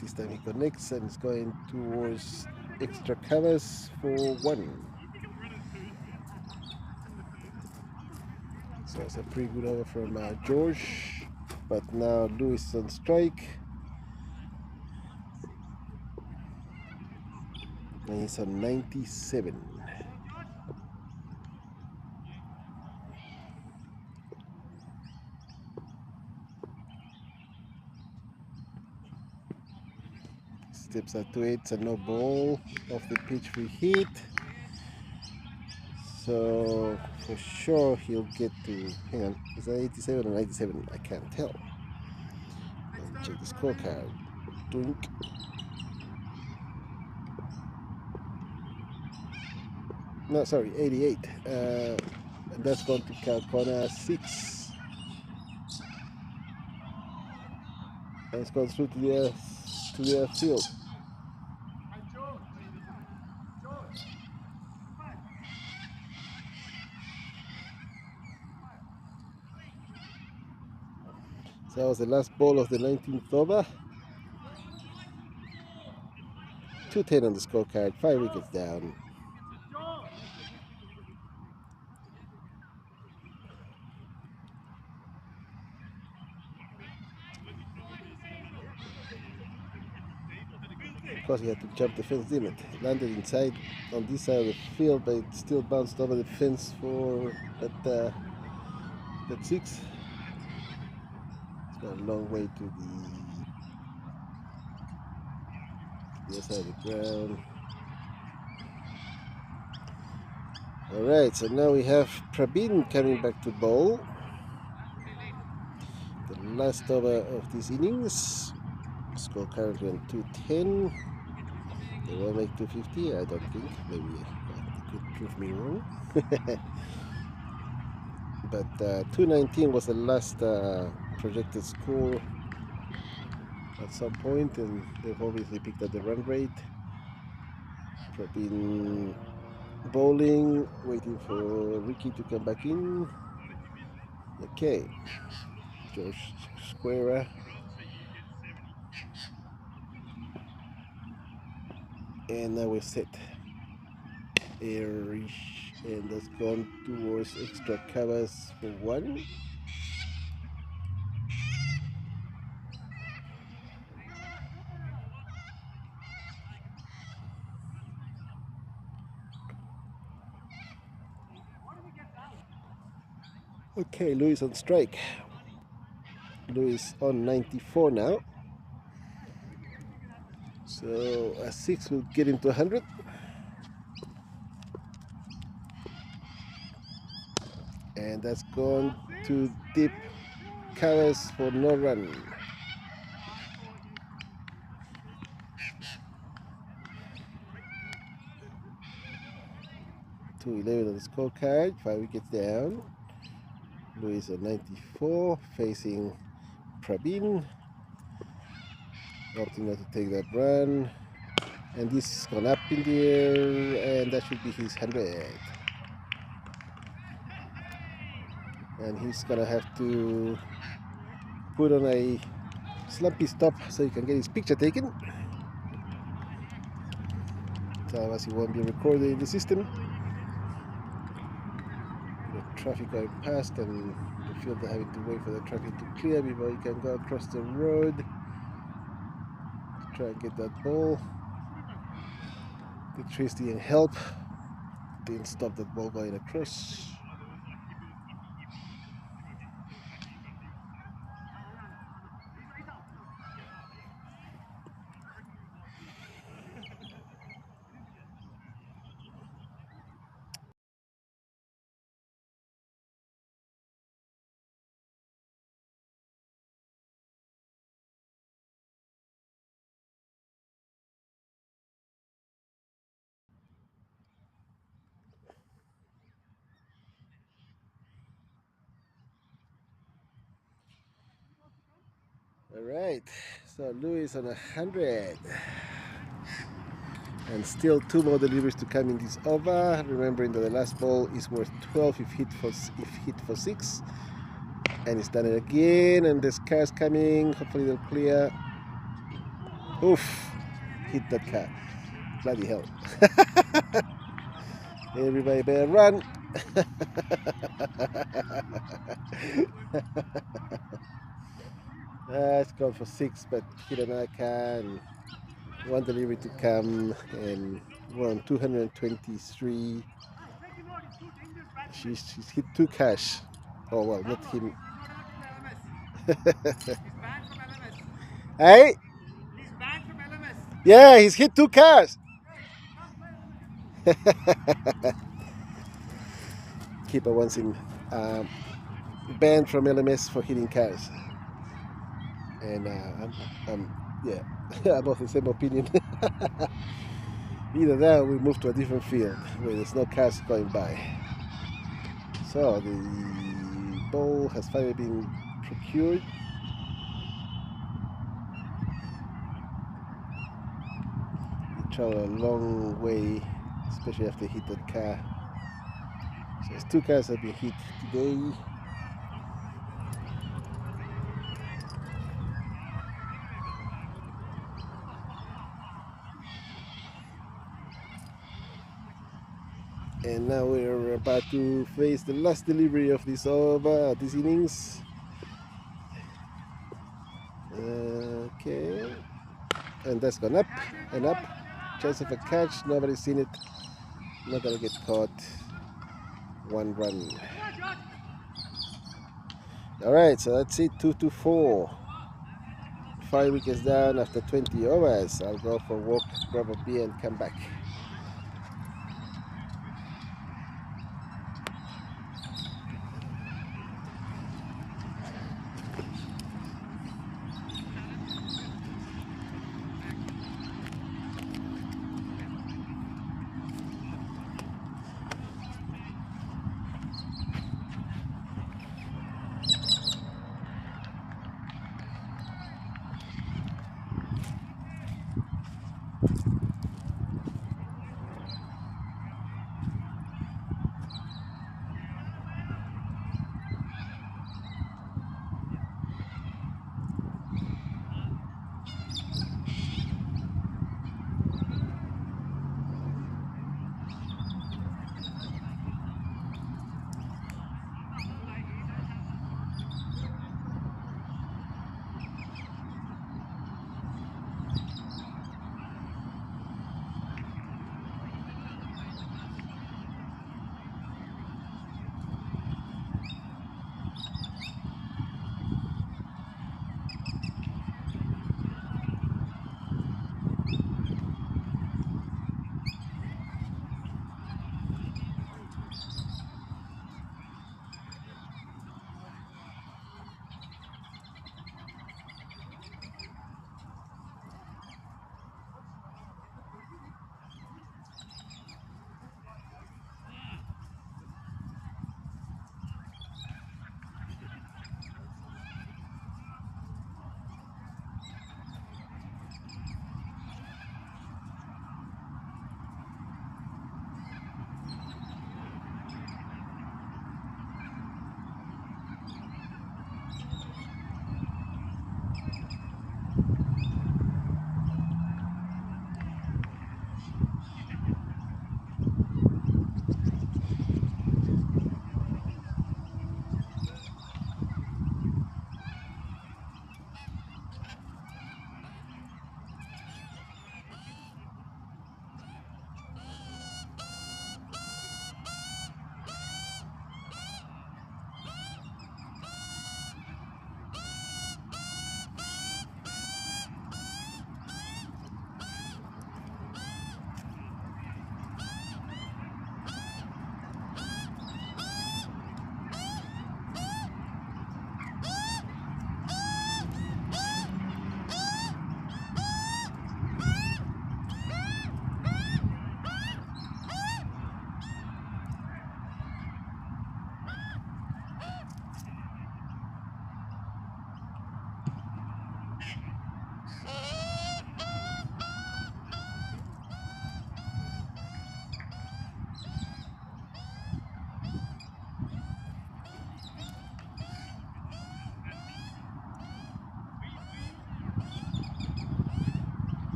This time he connects and is going towards extra covers for 1. So it's a pretty good over from George, but now Lewis is on strike. And he's on 97. Steps up to it, and no ball off the pitch we hit. So for sure he'll get to, hang on, is that 87 or 97? I can't tell. Let me check the scorecard. Dunk. No, sorry, 88. And that's going to Calcona 6. And it's gone through to the field. So that was the last ball of the 19th over. 210 on the scorecard, 5 wickets down. Of course, he had to jump the fence, didn't it? Landed inside on this side of the field, but it still bounced over the fence for that 6. It's got a long way to the other side of the ground. Alright, so now we have Prabin coming back to bowl. The last over of these innings. Score currently on 210. They will make 250, I don't think. Maybe they could prove me wrong. But 219 was the last projected score at some point, and they've obviously picked up the run rate. Prabin bowling, waiting for Ricky to come back in. Okay, George Square. And now we're set. Airish, and that's gone towards extra covers for 1. Okay, Louis on strike. Louis on 94 now. So a 6 will get him to 100. And that's gone to deep covers for no run. 211 on the scorecard, 5 wickets down. Louis on 94, facing Praveen. Opting not to take that run. And this is gone up in the air, and that should be his 100. And he's gonna have to put on a slumpy stop so he can get his picture taken. Tell us he won't be recorded in the system. The traffic going past, and the fielder having to wait for the traffic to clear before he can go across the road to try and get that ball. The trees didn't help, didn't stop that ball going across. Alright, so Louis on 100. And still 2 more deliveries to come in this over. Remembering that the last ball is worth 12 if hit for 6. And he's done it again, and there's cars coming. Hopefully they'll clear. Oof! Hit that car. Bloody hell. Everybody better run. It's gone for 6, but hit another car, and 1 delivery to come, and we're on 223. She's hit 2 cash. Oh well, not him. Hey? He's banned from LMS. Yeah, he's hit 2 cars. Keeper wants him banned from LMS for hitting cars. And yeah, I'm of the same opinion. Either that or we move to a different field where there's no cars going by. So the ball has finally been procured. You travel a long way, especially after you hit that car. So there's 2 cars have been hit today. And now we're about to face the last delivery of this over, this innings. Okay, and that's gone up and up. Chance of a catch, nobody's seen it. Not gonna get caught. 1 run. Alright, so that's it, 2-4. 5 wickets down after 20 overs. I'll go for a walk, grab a beer, and come back.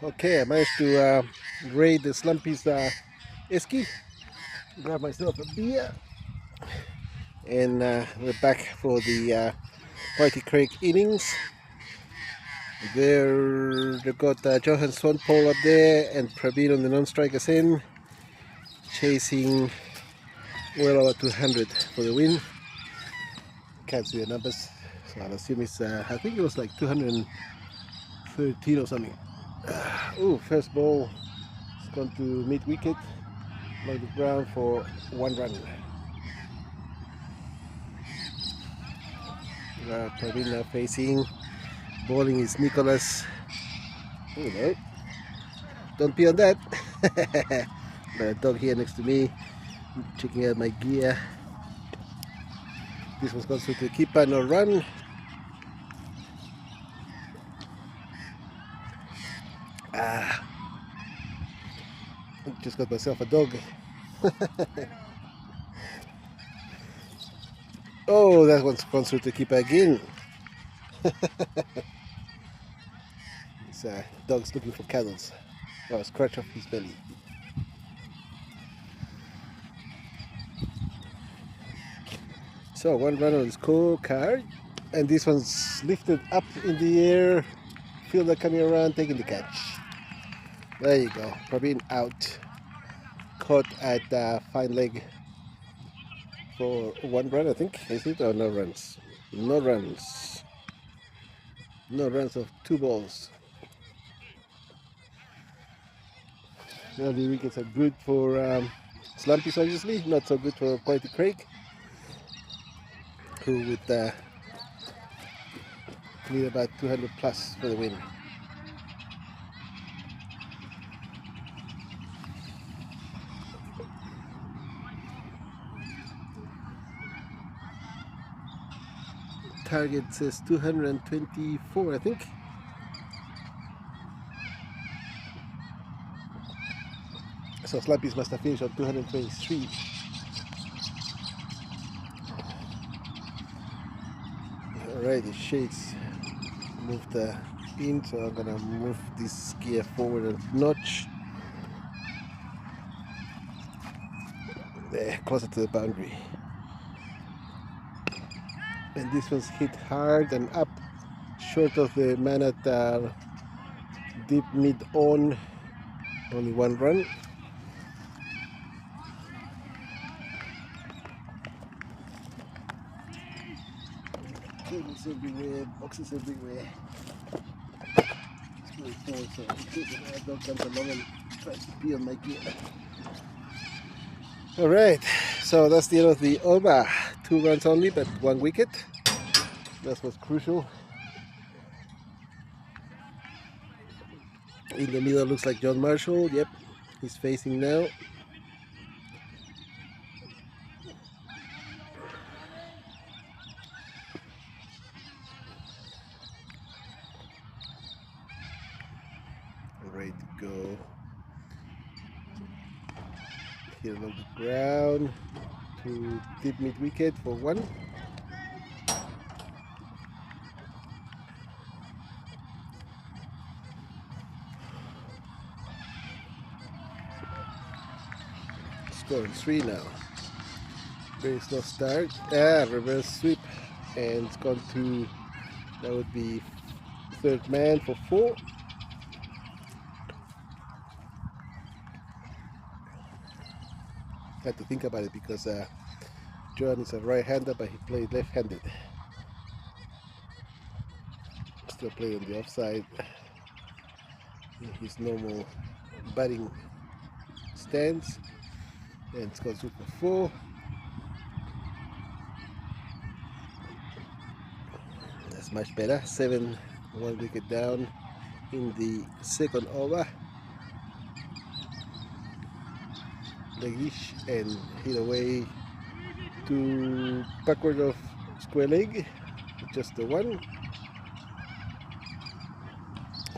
Okay, I managed to raid the Slumpies esky, grab myself a beer, and we're back for the Craic innings. There, they've got Johan Swanpole up there and Praveen on the non-strikers in, chasing well over 200 for the win. Can't see the numbers, so I'll assume it's, I think it was like 213 or something. First ball, it's gone to mid wicket, along the ground for 1 run. Praveen now facing, bowling is Nicholas. Oh no, don't pee on that. Got a dog here next to me, checking out my gear. This one's gone through to keeper, no run. Just got myself a dog. Oh, that one's gone through to keeper again. This dog's looking for cuddles. Oh, scratch off his belly. So 1 run on the scorecard, and this one's lifted up in the air. Fielder coming around, taking the catch. There you go. Praveen out. Caught at fine leg for 1 run, I think. Is it or no runs? No runs. No runs of 2 balls. Early wickets are good for Slumpies, obviously. Not so good for Craic, who would need about 200 plus for the win. Target says 224, I think. So Slumpies must have finished on 223. Alright, the shades moved in, so I'm gonna move this gear forward a notch. There, closer to the boundary. And this one's hit hard and up, short of the man at deep mid on, only 1 run. Cables everywhere, boxes everywhere. It's going forward, so in case the dog comes along and tries to pee on my gear. Alright, so that's the end of the over. 2 runs only, but 1 wicket. That was crucial. In the middle looks like John Marshall. Yep, he's facing now. Ready to go. Here along the ground to deep mid wicket for one. Scoring 3 now. Very slow start. Reverse sweep, and it's gone to, that would be third man for 4. Had to think about it because John is a right-hander, but he played left-handed. Still play on the offside in his normal batting stance, and it's gone through for 4. That's much better. 7, 1 wicket down in the second over. Legish and hit away to backward of square leg, just the 1.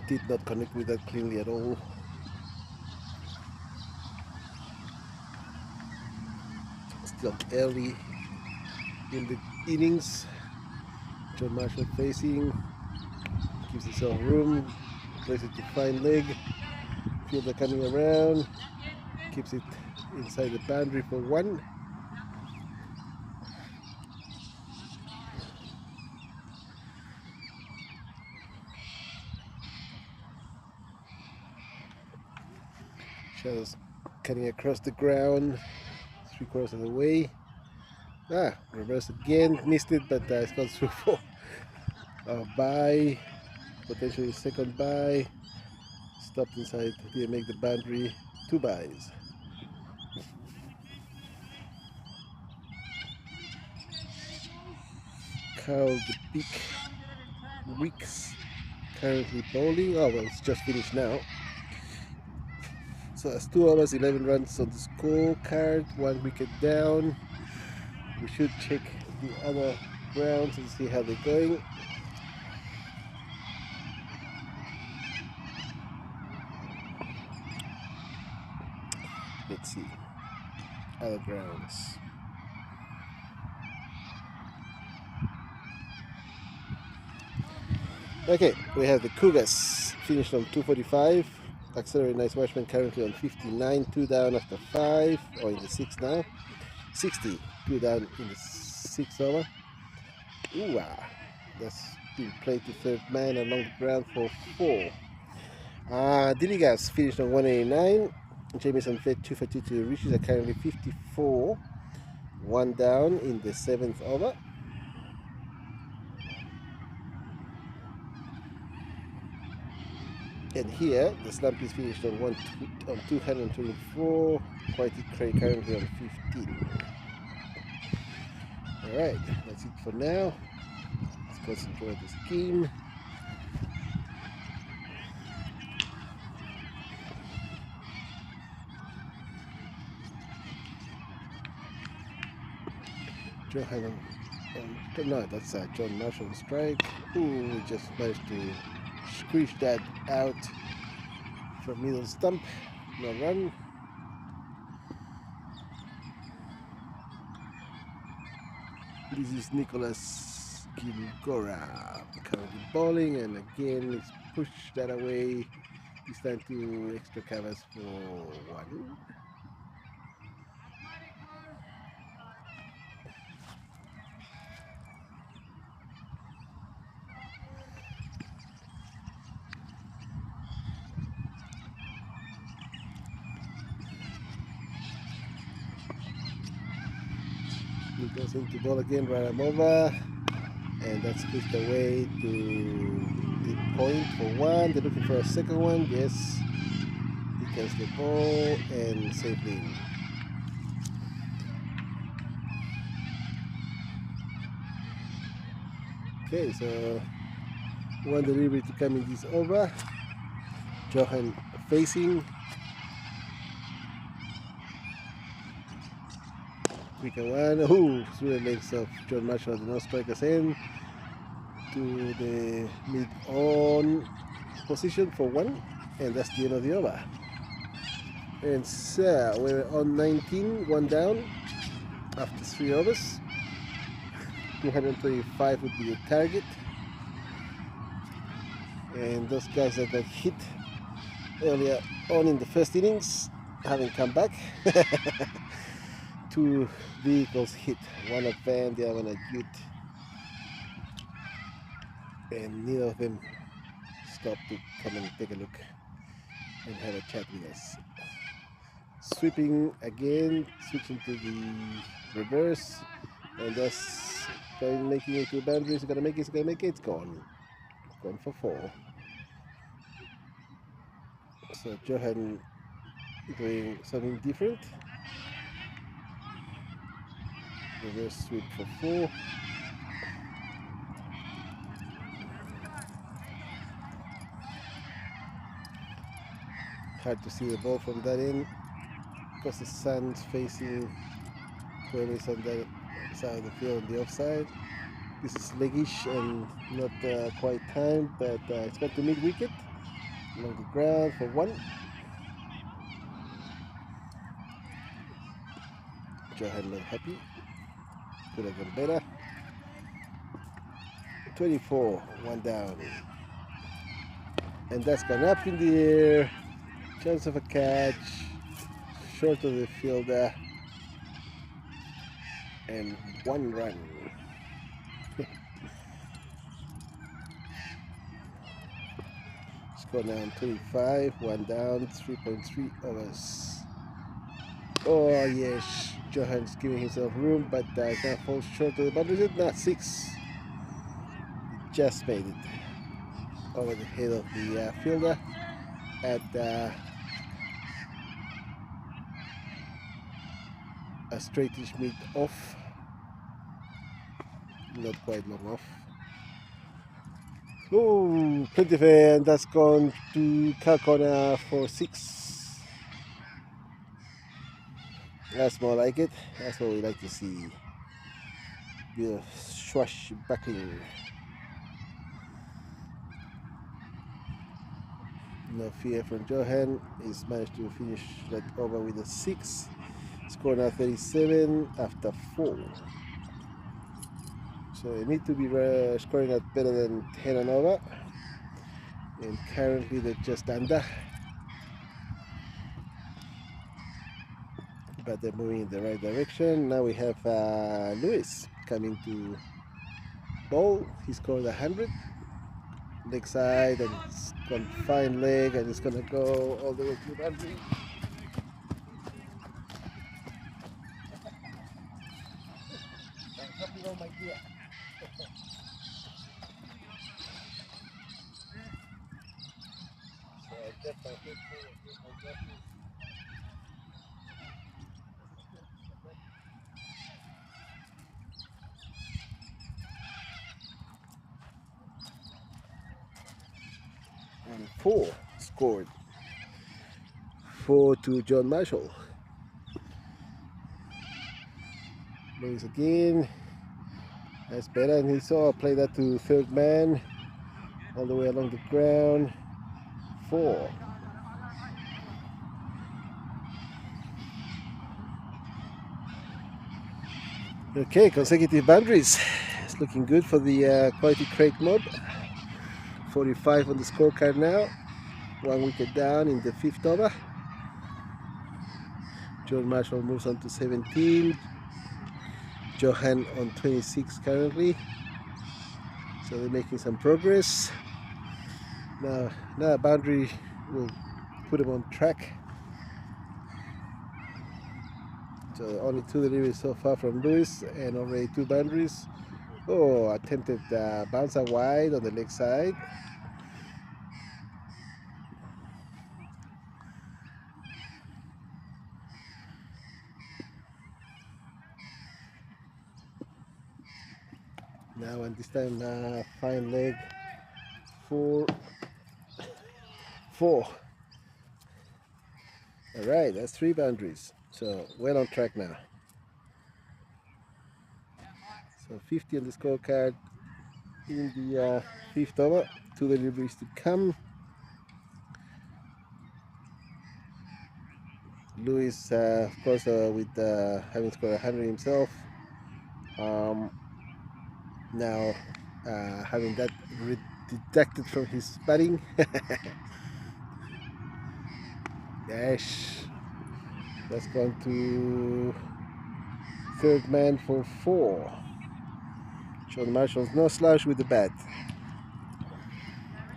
Did not connect with that cleanly at all. Still early in the innings. John Marshall facing, gives himself room, plays it to fine leg. Fielder coming around, keeps it inside the boundary for 1. Shadows cutting across the ground, 3/4 of the way. Reverse again, missed it, but it's gone through for a bye, potentially second bye. Stopped inside, didn't make the boundary, 2 byes. Carl the Big Weeks currently bowling. Oh well, it's just finished now. So that's 2 overs, 11 runs on the scorecard, 1 wicket down. We should check the other rounds and see how they're going. Let's see. Other grounds. Okay, we have the Cougars finished on 245. Accelerate Nice Watchman currently on 59, 2 down after 5, or in the 6 now. 60, 2 down in the 6th over. Ooh, that's been played to third man along the ground for 4. Diligas finished on 189. Jamieson fed 2 for 2 to Riches are currently 54, 1 down in the 7th over. And here, the Slumpies finished on 224, Craic currently on 15. Alright, that's it for now. Let's concentrate on the scheme. No, that's John Marshall on strike. Ooh, we just managed to squish that out from middle stump. No run. This is Nicholas Kilgora currently bowling, and again he's pushed that away. This time 2 extra covers for 1. He goes into ball again, right arm over, and that's pushed away to the point for 1. They're looking for a second one. Yes, he gets the ball and safely. Okay, so 1 delivery to come in this over. Johan facing. Quick one. Oh, through the legs of John Marshall, the no strikers in to the mid-on position for one, and that's the end of the over. And so we're on 19, one down after 3 overs. 225 would be the target. And those guys that got hit earlier on in the first innings haven't come back. 2 vehicles hit, one a van, the other one a ute, and neither of them stopped to come and take a look and have a chat with us. Sweeping again, switching to the reverse, and that's making it to the boundaries. Gonna make it, it's gone for 4. So Johan doing something different. Reverse sweep for 4. Hard to see the ball from that end because the sun's facing whoever's on that side of the field on the offside. This is leggish and not quite timed, but it's got to mid-wicket along the ground for 1. Johan not happy, could have done better. 24, 1 down, and that's gone up in the air. Chance of a catch, short of the fielder, and 1 run. Score now 25, 1 down, 3.3 overs. Oh yes, Johan's giving himself room, but that falls short of the boundary. Not 6. He just made it over the head of the fielder at a straightish mid off, not quite long off. Oh, plenty fair, and that's gone to car corner for 6. That's more like it. That's what we like to see. Bit of swashbuckling. No fear from Johan. He's managed to finish that over with a 6. Score now 37 after 4. So they need to be scoring at better than 10 and over. And currently they're just under. But they're moving in the right direction. Now we have Lewis coming to bowl. He scored 100. Leg side, and it's gone fine leg, and it's gonna go all the way to the boundary. And 4 scored. 4 to John Marshall. Lewis again. That's better, and he saw play that to third man all the way along the ground. 4. Okay, consecutive boundaries. It's looking good for the quality Craic mob. 45 on the scorecard now. 1 wicket down in the 5th over. John Marshall moves on to 17. Johan on 26 currently. So they're making some progress. Now a boundary will put them on track. So only 2 deliveries so far from Lewis, and already 2 boundaries. Oh, attempted bouncer wide on the leg side. Now, and this time fine leg. 4. All right, that's 3 boundaries. So well on track now. So 50 on the scorecard in the 5th over. 2 deliveries to come. Lewis, of course, with having scored 100 himself, now having that deducted from his batting. Yes, that's gone to 3rd man for 4. John Marshall's no slouch with the bat,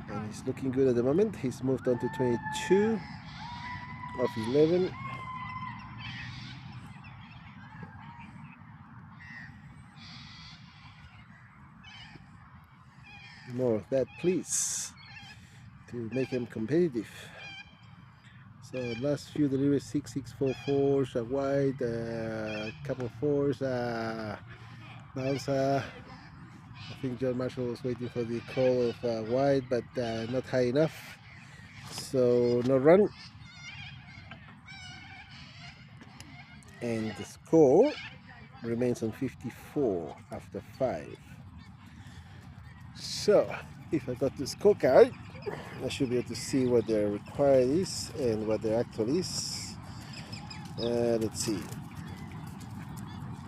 and he's looking good at the moment. He's moved on to 22 of 11. More of that, please, to make him competitive. So last few deliveries, 6, 6, 4, 4s, a wide, a couple of 4s, bouncer. I think John Marshall was waiting for the call of wide, but not high enough. So no run. And the score remains on 54 after 5. So if I got the scorecard, I should be able to see what their required is and what their actual is. Let's see.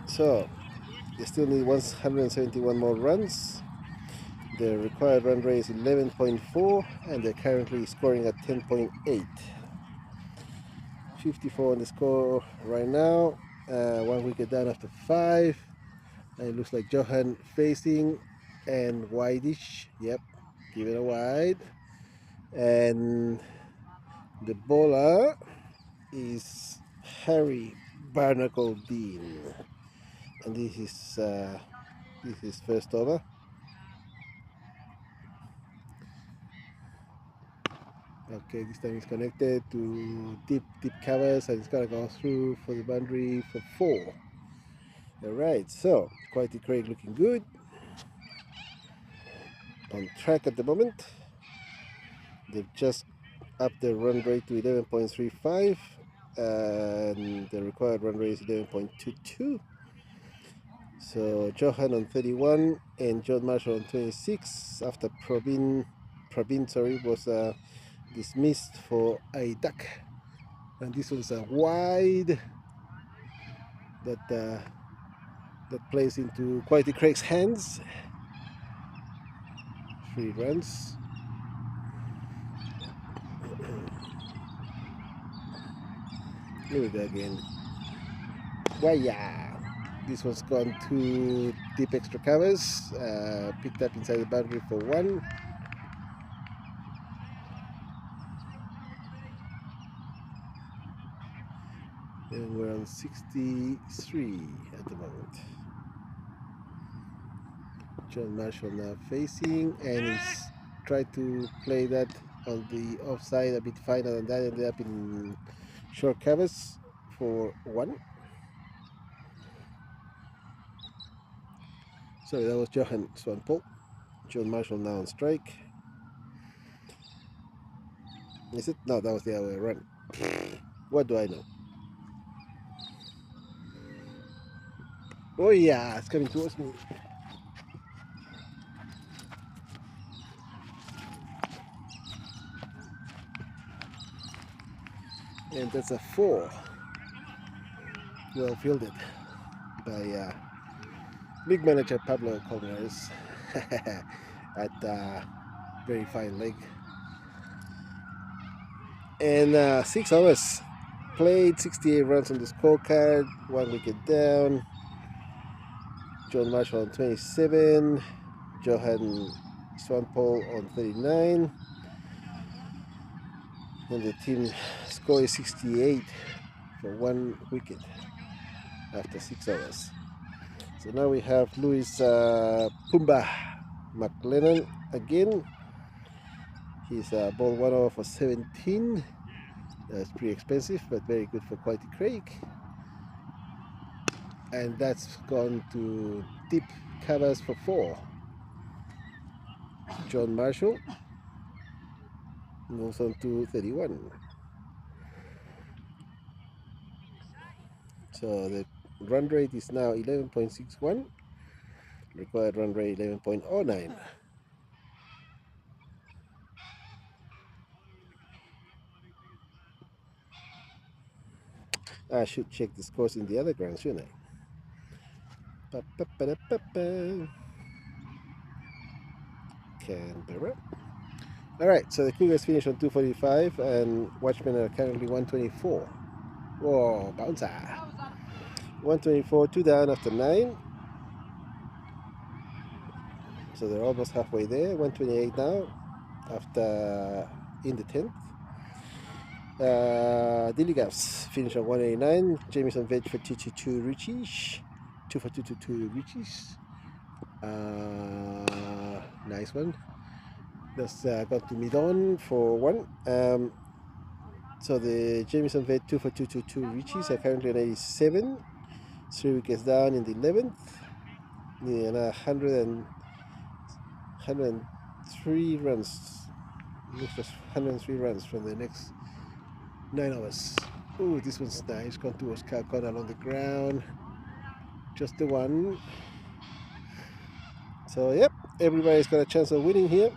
So they still need 171 more runs. The required run rate is 11.4 and they're currently scoring at 10.8. 54 on the score right now. 1 wicket down after 5. And it looks like Johan facing and wideish. Yep, give it a wide. And the bowler is Harry Barnacle Dean. And this is first over. Okay, this time it's connected to deep covers and it's gonna go through for the boundary for 4. Alright, so Craic looking good. On track at the moment. They've just upped their run rate to 11.35 and the required run rate is 11.22. So Johan on 31 and John Marshall on 26 after Probin was dismissed for a duck, and this was a wide that plays into Craig's hands. 3 runs. Here we go again. Waya! This one's gone to deep extra covers, picked up inside the boundary for 1. And we're on 63 at the moment. John Marshall now facing, and he's tried to play that on the offside a bit finer than that, ended up in short covers for 1. Sorry, that was Johan Swanpoel. John Marshall now on strike. Is it? No, that was the other way around. What do I know? Oh yeah, it's coming towards me. And that's a 4. Well fielded by big manager Pablo Colmenares at very fine leg. And 6 overs played, 68 runs on the scorecard, 1 wicket down. John Marshall on 27, Johan Swanpoel on 39, and the team score is 68 for 1 wicket after 6 overs. So now we have Louis Pumba McLennan again. He's bowled 1 over for 17. That's pretty expensive, but very good for Craic. And that's gone to deep covers for 4. John Marshall moves on to 31. So the run rate is now 11.61. Required run rate 11.09. I should check the scores in the other ground, shouldn't I? Canberra. Alright, so the Cougars finished on 245 and Watchmen are currently 124. Whoa, bouncer. 124, 2 down after 9. So they're almost halfway there. 128 now after in the 10th. Dilligafs finished on 189. Jameson Veg for 222 Richies. 2 for 222 Richies. Nice one. That's got to mid-on for 1. So the Jameson Vet 2 for 222 Richies are currently at 87. 3 wickets down in the 11th. And 103 runs. Just 103 runs from the next 9 overs. Oh, this one's nice. Gone towards Calcon along the ground. Just the one. So, yep, everybody's got a chance of winning here,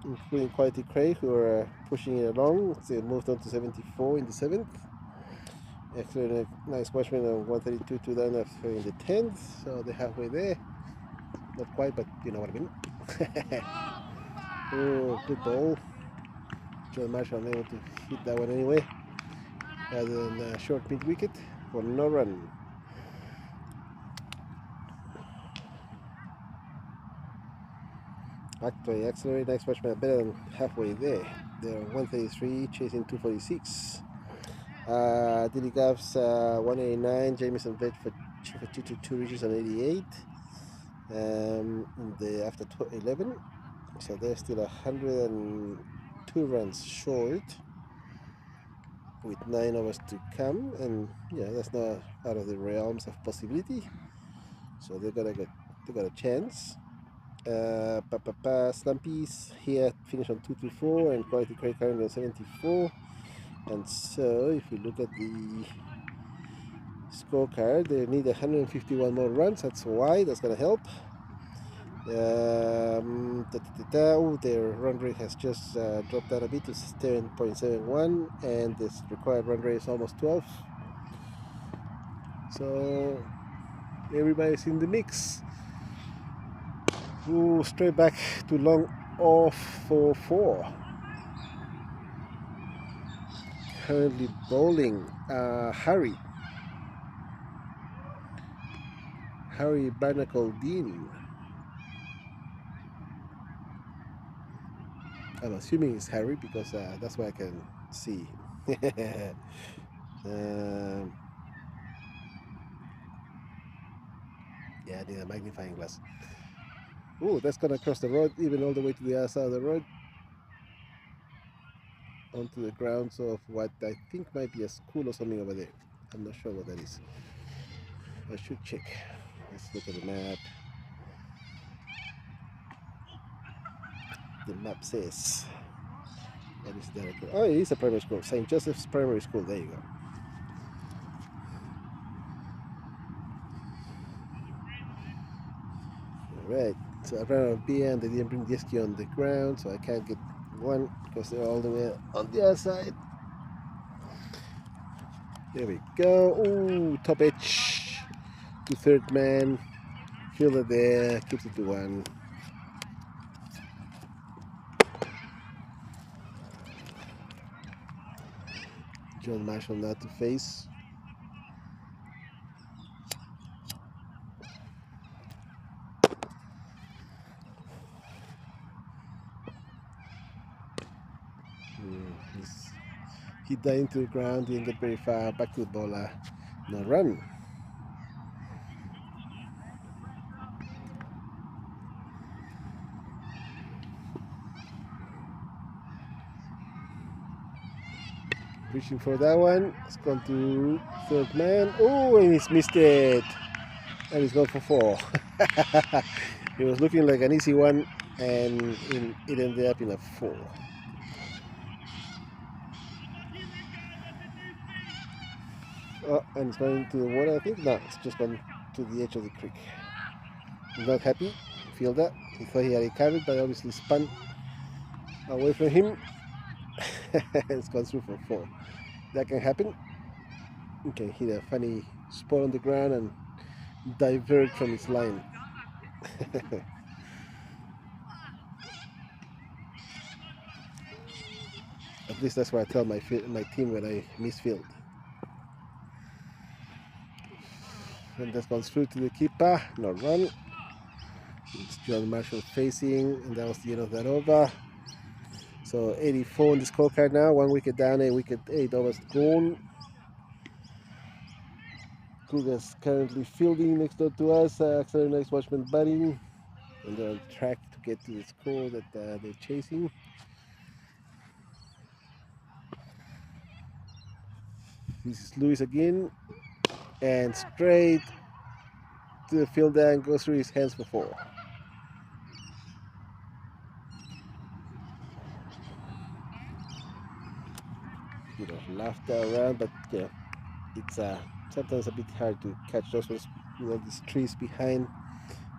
including Quality Craic, who are pushing it along. They moved on to 74 in the 7th. Excellent, nice Watchman on 132, 2 down after in the 10th. So they're halfway there. Not quite, but you know what I mean. Oh, good ball. John Marshall unable to hit that one anyway. Other than a short mid wicket for no run. Actually, accelerate next Watchman better than halfway there. They're 133, chasing 246. Dilligafs 189, Jameson Veg for 222 reaches on 88. In the after 11, so they're still 102 runs short with 9 overs to come, and yeah, that's not out of the realms of possibility. So they got a chance. Slumpies here finish on 224 and Quality Craic currently on 74. And so if we look at the scorecard, they need 151 more runs. That's why that's going to help. Their run rate has just dropped down a bit to 7.71, and this required run rate is almost 12. So everybody's in the mix. Ooh, straight back to long off for 4. Currently bowling Harry Barnacle Dean. I'm assuming it's Harry because that's what I can see. Yeah, I need a magnifying glass. Oh, that's gonna cross the road, even all the way to the other side of the road, onto the grounds of what I think might be a school or something over there. I'm not sure what that is. I should check. Let's look at the map. The map says that is there. Oh, it is a primary school. St. Joseph's Primary School. There you go. Alright, so I ran out of beer and they didn't bring the esky on the ground, so I can't get one because they're all the way on the other side. There we go. Ooh, top edge to third man. Fielder there, keeps it to 1. John Marshall now to face. He died into the ground, didn't get very far, back to the bowler, no run. Reaching for that one, it's gone to third man. Oh, and he's missed it. And he's gone for 4. It was looking like an easy one, and it ended up in a 4. Oh, and it's going to the water, I think. No, it's just gone to the edge of the creek. He's not happy. Feel that? He thought he had it covered, but obviously spun away from him. It's gone through for 4. That can happen. You can hit a funny spot on the ground and divert from its line. At least that's what I tell my team when I misfield. And that's gone through to the keeper. No run. It's John Marshall facing, and that was the end of that over. So 84 on the scorecard now. 1 wicket down, 8 wicket, 8 overs gone. Kruger's currently fielding next door to us. Axel next watchman batting, and they're on track to get to the score that they're chasing. This is Lewis again, and straight to the fielder and goes through his hands for 4. Bit of laughter around, but yeah, it's sometimes a bit hard to catch those ones. These trees behind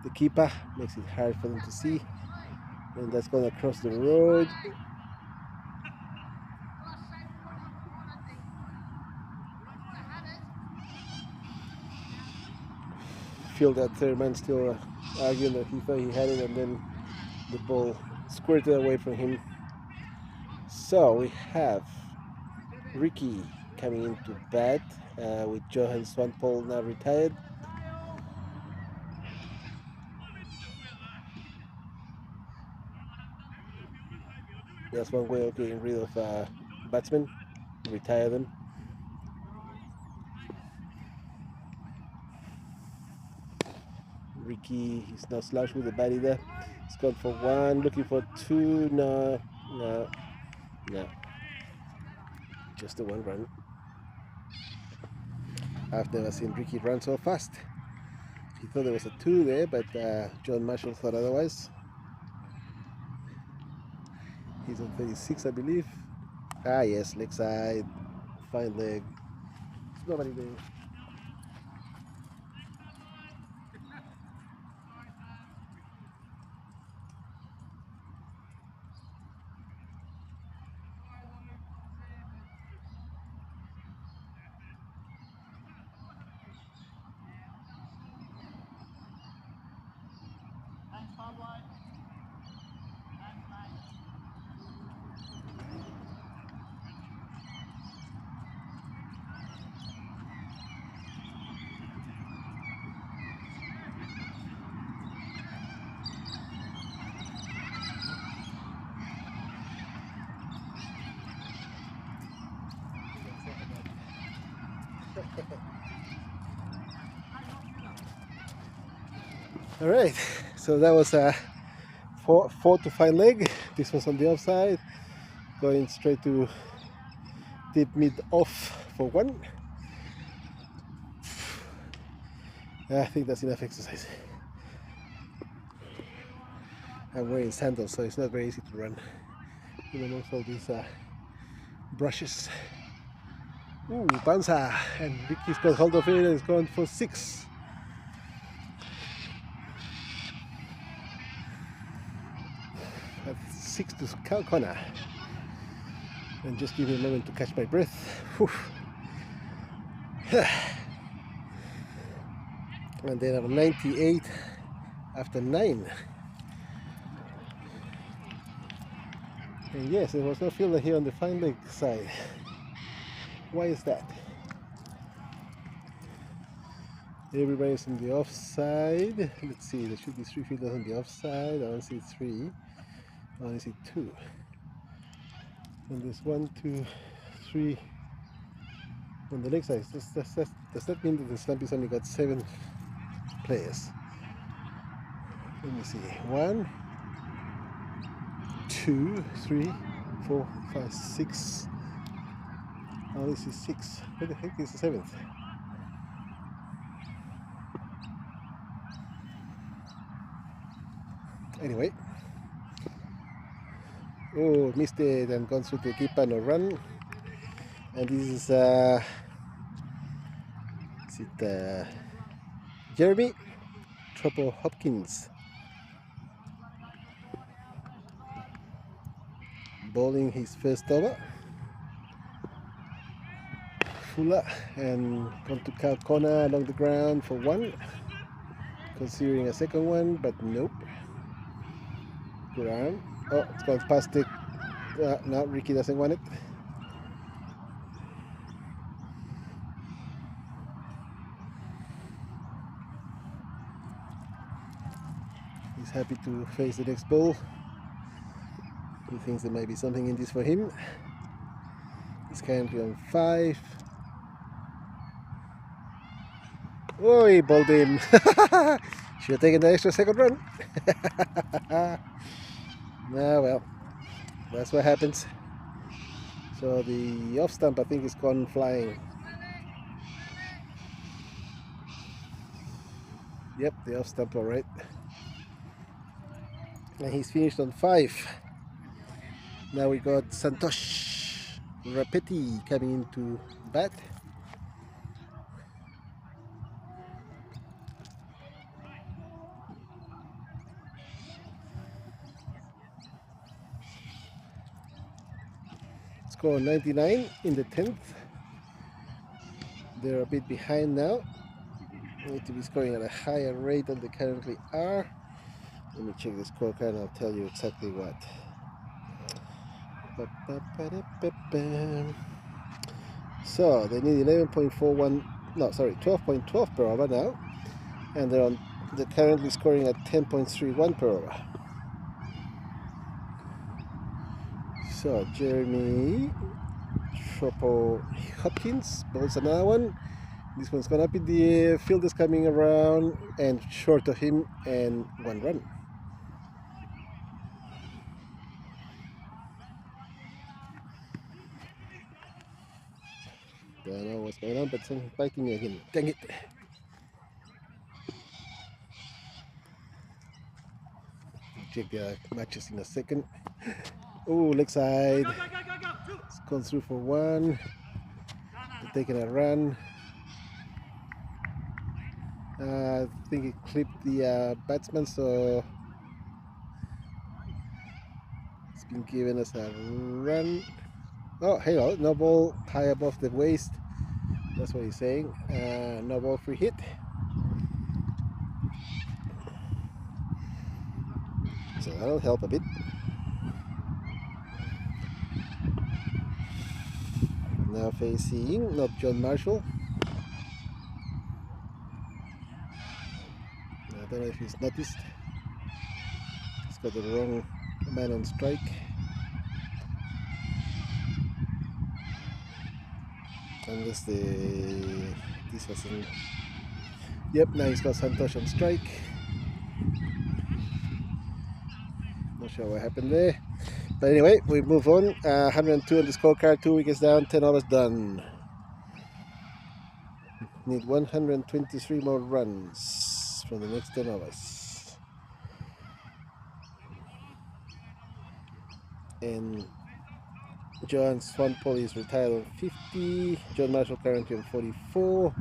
the keeper makes it hard for them to see. And that's going across the road. Feel that third man still arguing that he thought he had it, and then the ball squirted away from him. So we have Ricky coming into bat with Johan Swanpole now retired. That's one way of getting rid of batsmen, retire them. Ricky is now slouched with the bat either. He's gone for 1, looking for 2. No. Just the 1 run. I've never seen Ricky run so fast. He thought there was a 2 there, but John Marshall thought otherwise. He's on 36, I believe. Yes, leg side, fine leg. There's nobody there. All right, so that was a 4 to fine leg. This was on the offside, going straight to deep mid off for 1. I think that's enough exercise. I'm wearing sandals, so it's not very easy to run amongst all these brushes. Ooh, bouncer, and Ricky's got hold of it and it's going for 6. That's 6 to Cal corner. And just give me a moment to catch my breath. And then I'm 98 after 9. And yes, there was no fielder here on the fine leg side. Why is that? Everybody's on the offside. Let's see, there should be 3 fielders on the offside. I only see 3. I only see 2. And there's 1, 2, 3 on the leg side. Does that mean that the Slumpies only got 7 players? Let me see. 1, 2, 3, 4, 5, 6. I only see 6. Where the heck is the 7th? Anyway. Oh, missed it and gone through the keeper, no run. And this is Is it Jeremy Tropo Hopkins bowling his first over? Fuller and come to Cal corner along the ground for one, considering a second one, but nope. Good arm. Oh, it's gone past it. No, Ricky doesn't want it. He's happy to face the next ball. He thinks there may be something in this for him. He's currently on 5. Oh, he bowled him. Should have taken the extra second run. Well, that's what happens. So the off stump, I think, is gone flying. Yep, the off stump, all right. And he's finished on 5. Now we got Santosh Rapetti coming into bat. Score 99 in the 10th. They're a bit behind now. Need to be scoring at a higher rate than they currently are. Let me check the scorecard and I'll tell you exactly what. So they need 11.41, no, sorry, 12.12 per over now, and they're currently scoring at 10.31 per over. So Jeremy Tropo Hopkins bowls another one. This one's gonna be the fielder's coming around and short of him, and 1 run. Don't know what's going on, but something's biting me again. Dang it. Check the matches in a second. Oh, leg side. It's gone through for 1. They're taking a run. I think it clipped the batsman, so it's been given as a run. Oh, hang on, no ball high above the waist. That's what he's saying. No ball, free hit. So that'll help a bit. Now facing not John Marshall. I don't know if he's noticed. He's got the wrong man on strike. Unless this wasn't. Yep, now he's got Santosh on strike. Not sure what happened there. But anyway, we move on. 102 on the scorecard, 2 wickets down, 10 overs done. Need 123 more runs from the next 10 overs. And John Swampole is retired on 50. John Marshall currently on 44.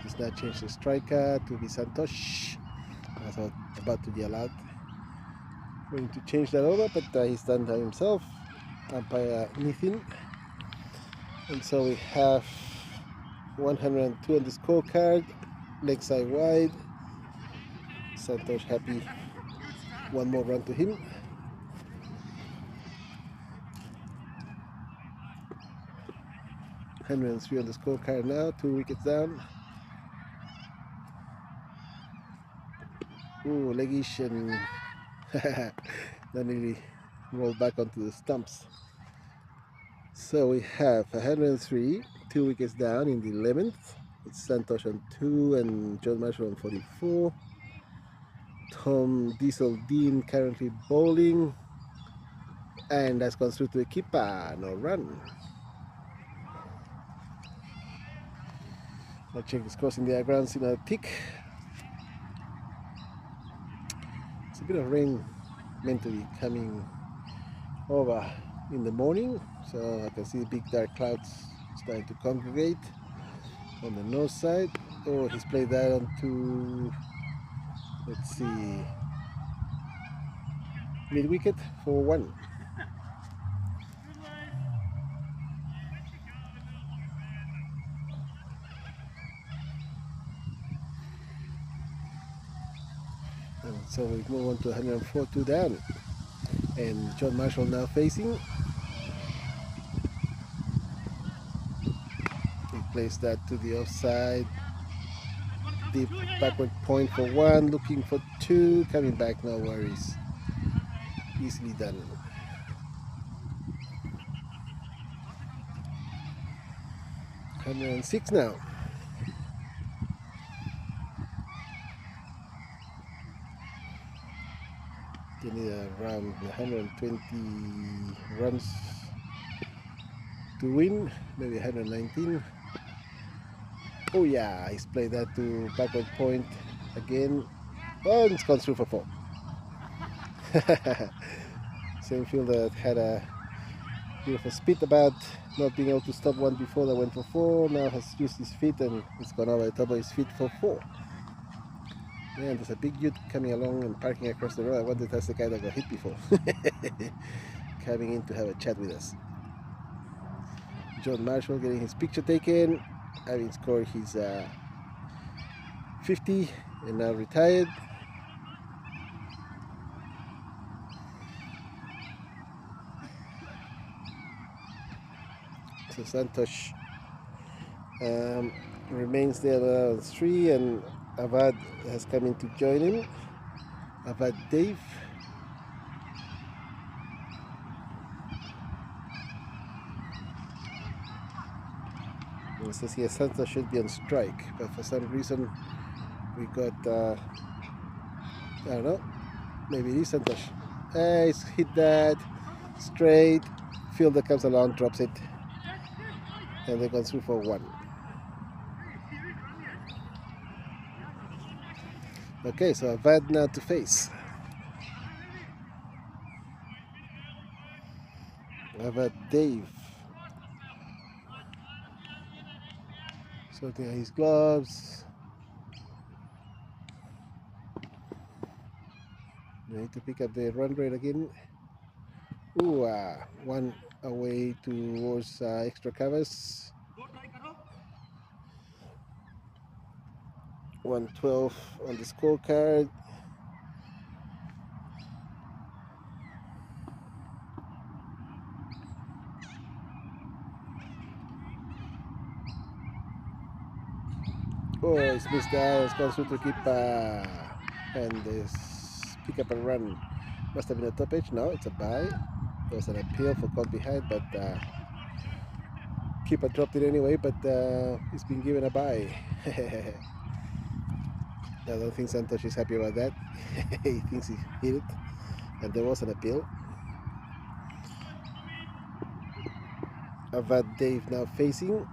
He's now changed the striker to be Santosh. I thought about to be allowed. Going to change that over, but he's done that himself. Umpire Nathan. And so we have 102 on the scorecard. Leg side wide. Santosh happy. 1 more run to him. $103 on the scorecard now, 2 wickets down. Ooh, leggish and then nearly rolled back onto the stumps. So we have 103, 2 wickets down in the 11th. It's Santosh on 2 and John Marshall on 44. Tom Diesel Dean currently bowling, and that's gone through to the keeper, no run. I'll check the scores in diagrams in a tick. It's a bit of rain meant to be coming over in the morning, so I can see big dark clouds Starting to congregate on the north side. Oh, he's played that onto, let's see, mid wicket for 1. And so we move on to 104, 2 down. And John Marshall now facing. He plays that to the offside. Deep backward point for 1, looking for 2, coming back, no worries. Easily done. $106 now. They need around 120 runs to win, maybe 119. Oh yeah, he's played that to backward point again. Oh, it's gone through for 4. Same fielder had a bit of a spit about not being able to stop one before that went for 4. Now has used his feet and it's gone over the top of his feet for 4. Man, there's a big ute coming along and parking across the road. I wonder if that's the guy that got hit before. Coming in to have a chat with us. John Marshall getting his picture taken, having scored his 50 and now retired. So Santosh remains there on 3, and Avad has come in to join him. Avad Dave. It says here Santosh should be on strike, but for some reason we got, I don't know, maybe it is Santosh. He's hit that straight. Fielder comes along, drops it, and they go through for 1. Okay, so Avad now to face. Avad Dave. Sorting out his gloves. They need to pick up the run rate again. Ooh, 1 away towards extra covers. 112 on the scorecard. Oh, it's missed out. It's gone through to keeper. And this pick up and run. Must have been a top edge. No, it's a bye. There was an appeal for caught behind, but keeper dropped it anyway. But it's been given a bye. I don't think Santosh is happy about that. He thinks he hit it, and there was an appeal. Avad Dave now facing.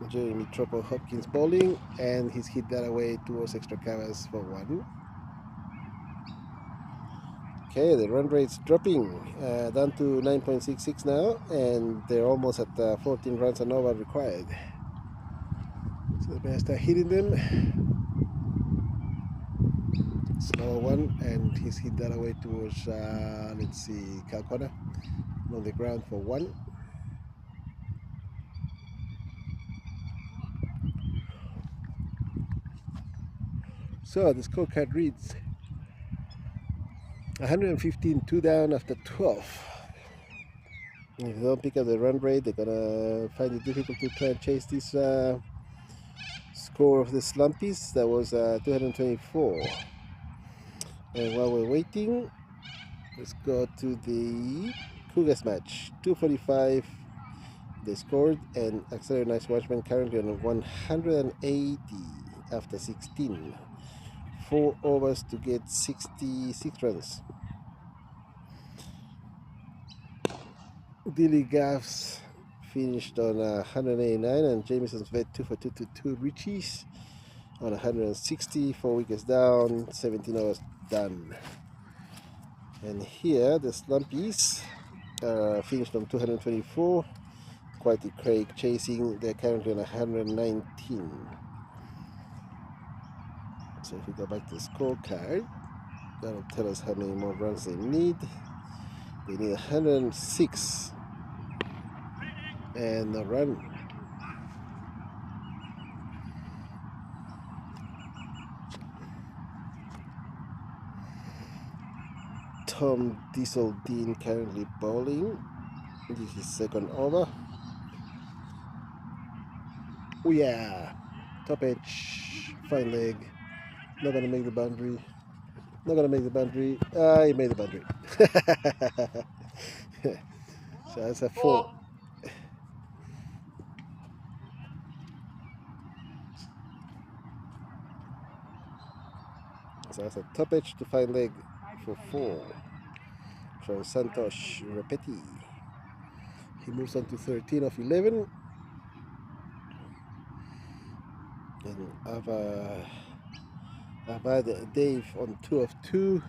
Jeremy Troppo Hopkins bowling, and he's hit that away towards extra covers for 1. Okay, the run rate's dropping down to 9.66 now, and they're almost at 14 runs and over required. So they better start hitting them. Slower one, and he's hit that away towards, let's see, Calcona on the ground for 1. So the scorecard reads 115, 2 down after 12. If they don't pick up the run rate, they're gonna find it difficult to try and chase this score of the Slumpies. That was 224. And while we're waiting, let's go to the Cougars match. 245 they scored, and Accelerated Nice Watchman currently on 180 after 16. 4 overs to get 66 runs. Dilly Gaffs finished on 189, and Jamison's vet 2 for 2 to 2 Richies on 160, 4 wickets down, 17 overs done. And here the Slumpies finished on 224. quite a Craic chasing. They're currently on 119. So if we go back to the scorecard, that'll tell us how many more runs they need. They need 106 and a run. Tom Diesel Dean currently bowling. This is second over. Oh yeah, top edge, fine leg. Not gonna make the boundary. Not gonna make the boundary. He made the boundary. So that's a 4. So that's a top edge to fine leg for 4 from Santosh Repeti. He moves on to 13 of 11. And Avad Dave on 2 of 2.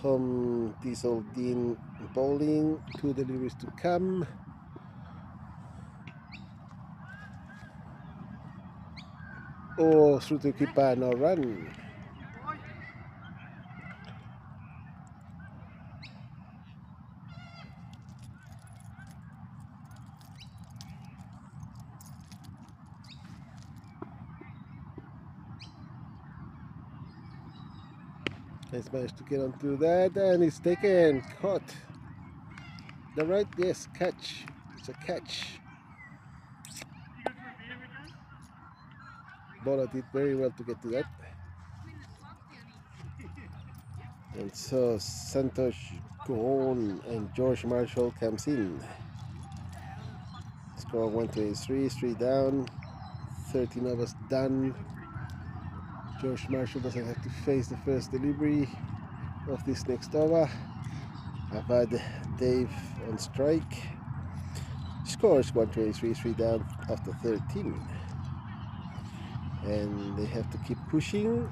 Tom Diesel Dean bowling. 2 deliveries to come. Oh, through to keeper, no run. He's managed to get onto that, and it's taken, caught. The right, yes, catch. It's a catch. Bowler did very well to get to that. And so Santosh Goon and George Marshall comes in. Score 123, 3 down, 13 overs done. George Marshall doesn't have to face the first delivery of this next over. Avad Dave on strike. Scores 123, 3 down after 13. And they have to keep pushing,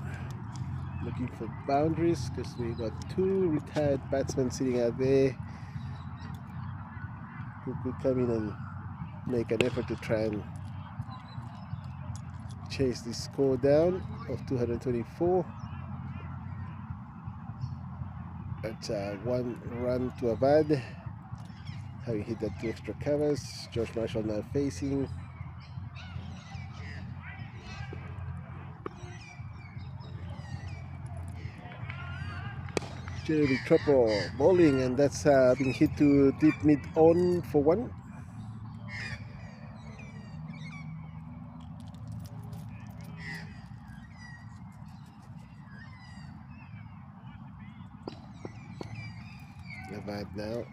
looking for boundaries, because we got 2 retired batsmen sitting out there who could come in and make an effort to try and chase this score down of 224. That's 1 run to Avad, having hit that 2 extra covers. George Marshall now facing. Jeremy Troppo bowling, and that's being hit to deep mid on for 1. Avad now,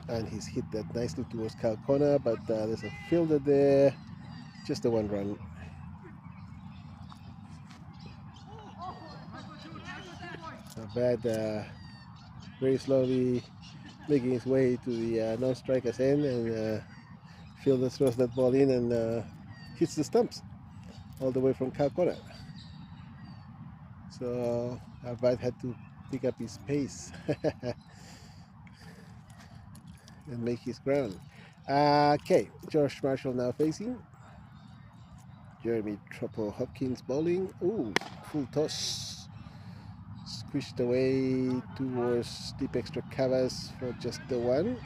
and he's hit that nicely towards Cal corner, but there's a fielder there. Just the 1 run. Avad very slowly making his way to the non-striker's end, and fielder throws that ball in and hits the stumps all the way from Cal corner. So Avad had to pick up his pace and make his ground. Okay, George Marshall now facing. Jeremy Troppo Hopkins bowling. Ooh, full toss. Squished away towards deep extra covers for just the 1.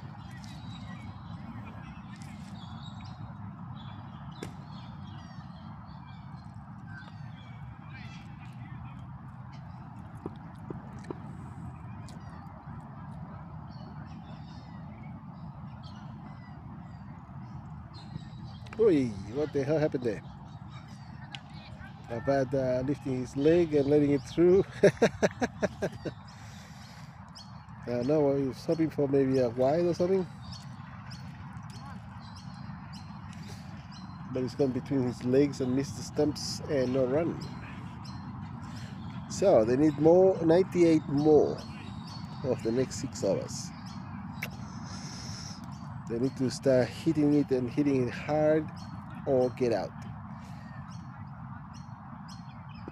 Oi, what the hell happened there? Avad lifting his leg and letting it through. No, he was hoping for maybe a wide or something. But it's gone between his legs and missed the stumps and no run. So they need 98 more of the next 6 overs. They need to start hitting it and hitting it hard or get out.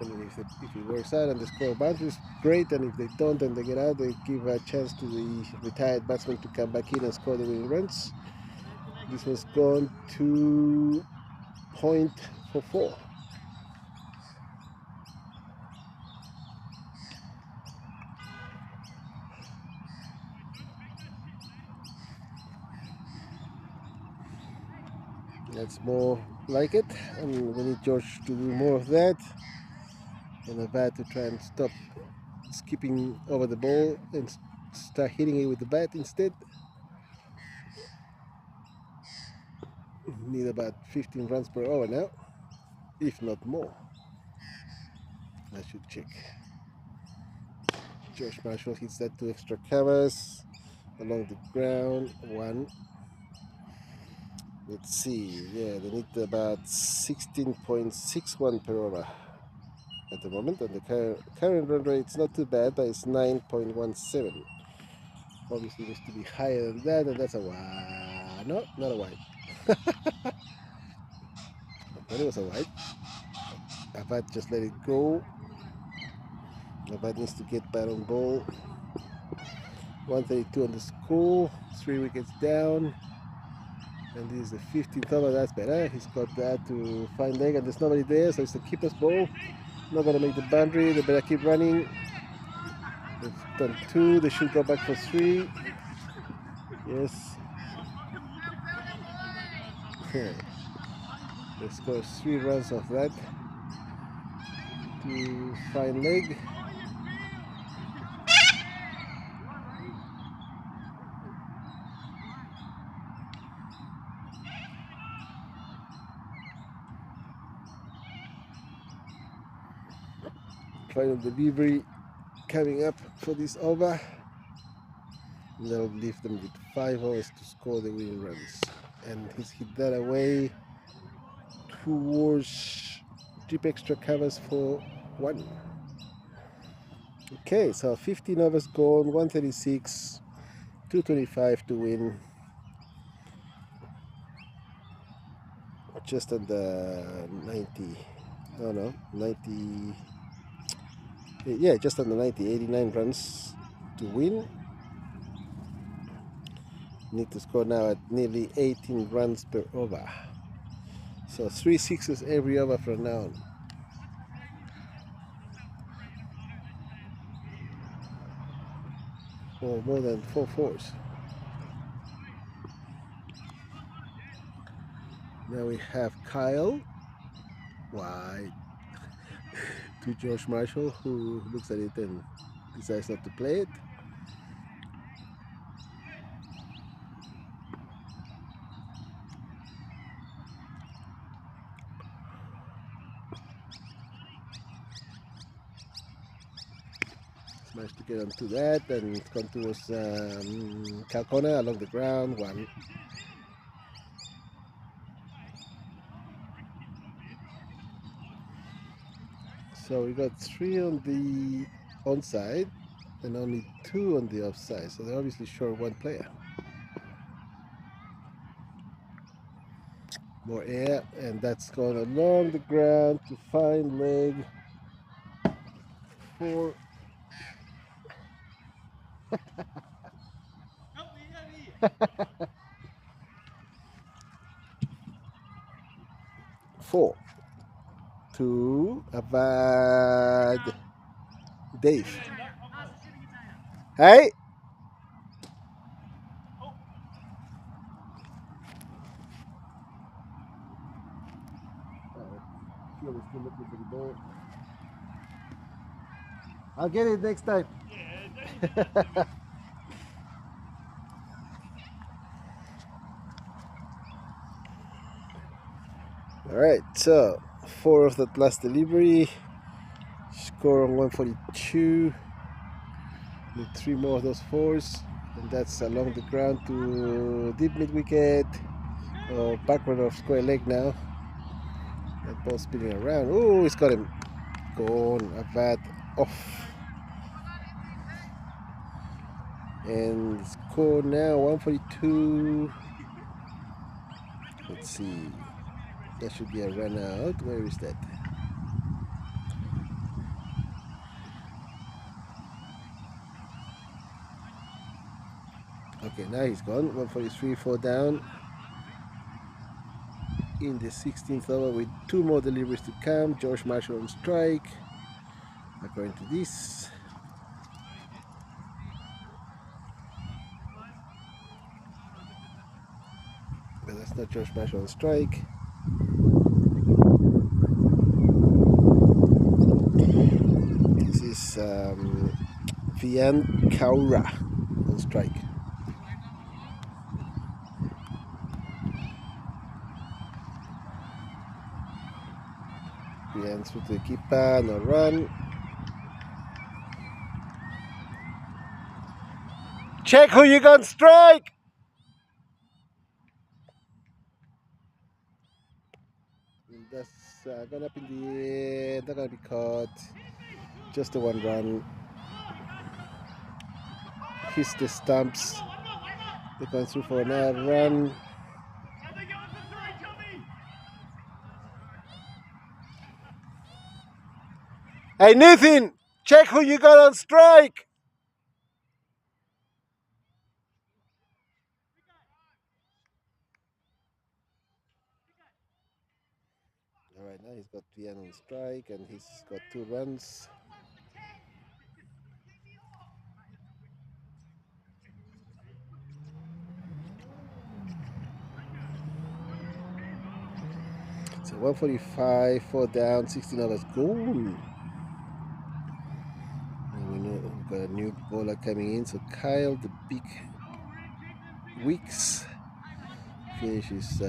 happening. If it works out and they score boundaries, great, and if they don't and they get out, they give a chance to the retired batsman to come back in and score the winning runs. This one's gone to point for 4. That's more like it, and we need George to do more of that, and a bat to try and stop skipping over the ball and start hitting it with the bat instead. Need about 15 runs per over now, if not more. I should check. Josh Marshall hits that 2 extra covers along the ground. 1. Let's see. Yeah, they need about 16.61 per over at the moment, and the current run rate is not too bad, but it's 9.17. Obviously needs to be higher than that, and that's a wide. No, not a wide. But it was a wide. Abad just let it go. Abad needs to get back on ball. 132 on the score. 3 wickets down. And this is the 15th over. That's better. He's got that to find leg, and there's nobody there, so it's the keeper's ball. Not going to make the boundary. They better keep running. They've done 2. They should go back for 3. Yes. They score 3 runs off that to find leg. Final delivery coming up for this over. And that'll leave them with 5 overs to score the winning runs. And he's hit that away towards deep extra covers for 1. Okay, so 15 overs gone, 136, 225 to win. Just under 90. No, 90. Yeah, just under 90, 89 runs to win. Need to score now at nearly 18 runs per over. So 3 sixes every over from now on. Or more than 4 fours. Now we have Kyle wide to George Marshall, who looks at it and decides not to play it. Managed to get onto that, and it's gone towards Calcona along the ground. 1. So we got 3 on the onside and only 2 on the offside, so they're obviously short 1 player. More air, and that's gone along the ground to find leg 4. 4 to Avad Dave. Hey! I'll get it next time. Alright, so 4 of that last delivery. Score on 142. Need 3 more of those 4s. And that's along the ground to deep mid wicket. Or backward of square leg now. That ball spinning around. Oh, he's got him. Gone. Avad off. And score now 142. Let's see. That should be a run out. Where is that? Okay, now he's gone. 143, 4 down. In the 16th over with 2 more deliveries to come. George Marshall on strike. According to this. But that's not George Marshall on strike. This is Vian Kaura on strike. Vian through to the keeper, no run. Check who you got on strike! That's gone up in the air, not gonna be caught. Just a 1 run. Hits the stumps. They're going through for another run. Hey Nathan, check who you got on strike! Alright, now he's got Vian on strike and he's got 2 runs. So 145, 4 down, $16 goal. And we know we've got a new bowler coming in. So Kyle, the big Weeks, finishes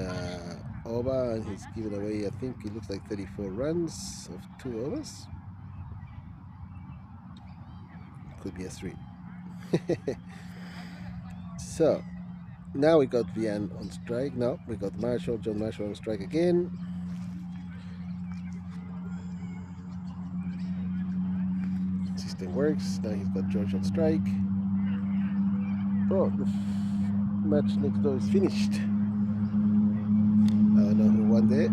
over and he's given away, I think it looks like 34 runs of 2 overs. Could be a 3. So now we got Vian on strike. No, we got Marshall, John Marshall on strike again. System works. Now he's got George on strike. Oh, the match next door is finished. I don't know who won there.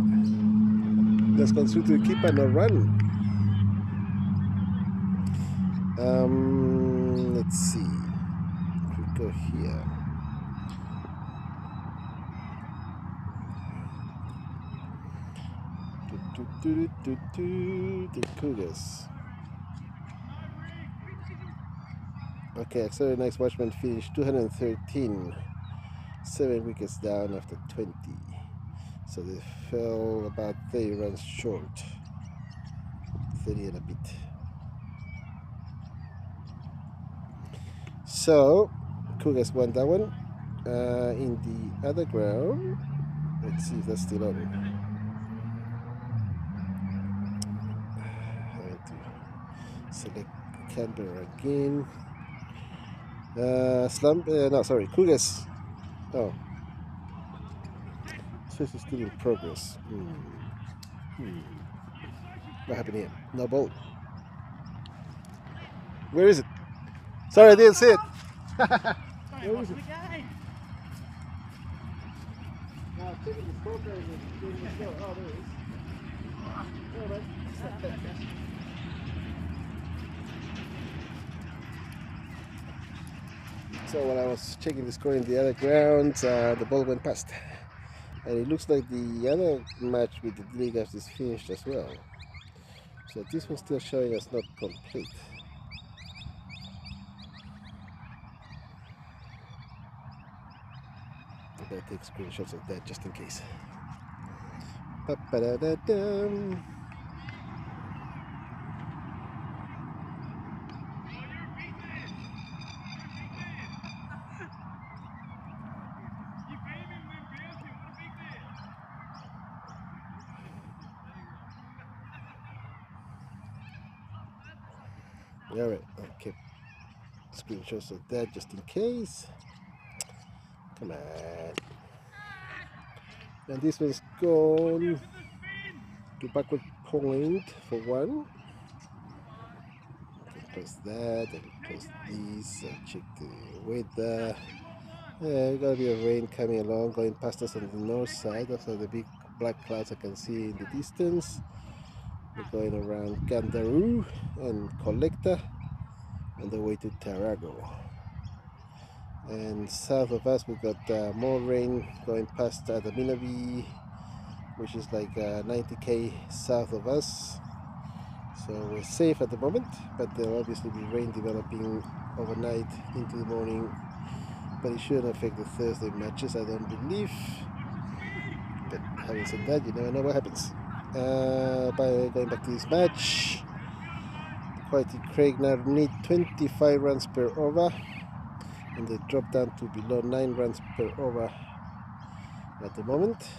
That's gone through to the keeper, no run. Let's see. We go here. The Cougars. Okay, Auxiliary Nice Watchman finished 213. 7 wickets down after 20. So they fell about 30 runs short. 30 and a bit. So Cougars won that one. In the other ground, let's see if that's still on. I have to select Canberra again. Cougars. Oh, so this is still in progress. What happened here? No ball. Where is it? Sorry, I didn't see it. Where is it? Oh, there it is. All right. So when I was checking the score in the other ground, the ball went past. And it looks like the other match with the Ligas is finished as well. So this one's still showing us not complete. I'm going to take screenshots of that just in case. Ba-ba-da-da-dum. Alright, I'll keep screenshots of that just in case. Come on. And this one's gone to backward point for 1. Close that and close these. Check the weather. Yeah, we got a bit of rain coming along, going past us on the north side. Those are the big black clouds I can see in the distance. We're going around Kangaroo and Collector on the way to Tarago. And south of us we got more rain going past the Minabi, which is like 90k south of us. So we're safe at the moment, but there'll obviously be rain developing overnight into the morning, but it shouldn't affect the Thursday matches, I don't believe. But having said that, you never know what happens. By going back to this match, Craic now need 25 runs per over, and they drop down to below 9 runs per over at the moment.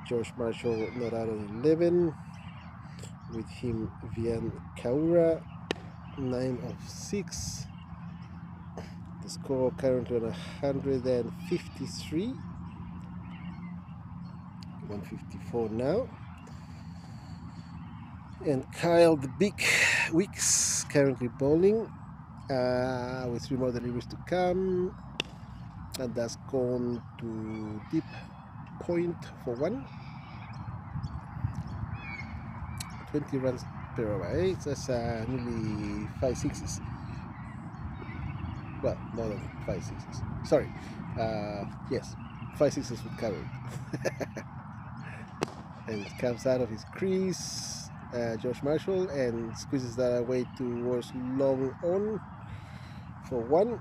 George Marshall not out on 11, with him Vian Kaura 9 of 6. The score currently on 153, 154 now. And Kyle the Big Weeks currently bowling with 3 more deliveries to come, and that's gone to deep point for 1. 20 runs per over, eh? That's nearly 5 sixes. Well, more than 5 sixes. Sorry. Yes, 5 sixes with cover. And it comes out of his crease, Josh Marshall, and squeezes that away towards long on for 1.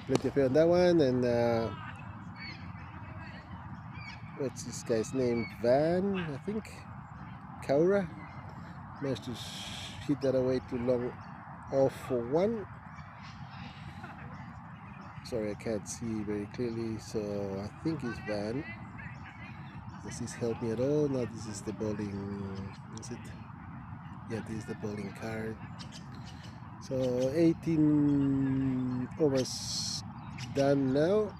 Plenty of air on that one, and what's this guy's name? Van, I think. Kaura managed to hit that away to long off for 1. Sorry, I can't see very clearly, so I think it's Van. Does this help me at all? No, this is the bowling. Is it? Yeah, this is the bowling card. So 18 overs done now.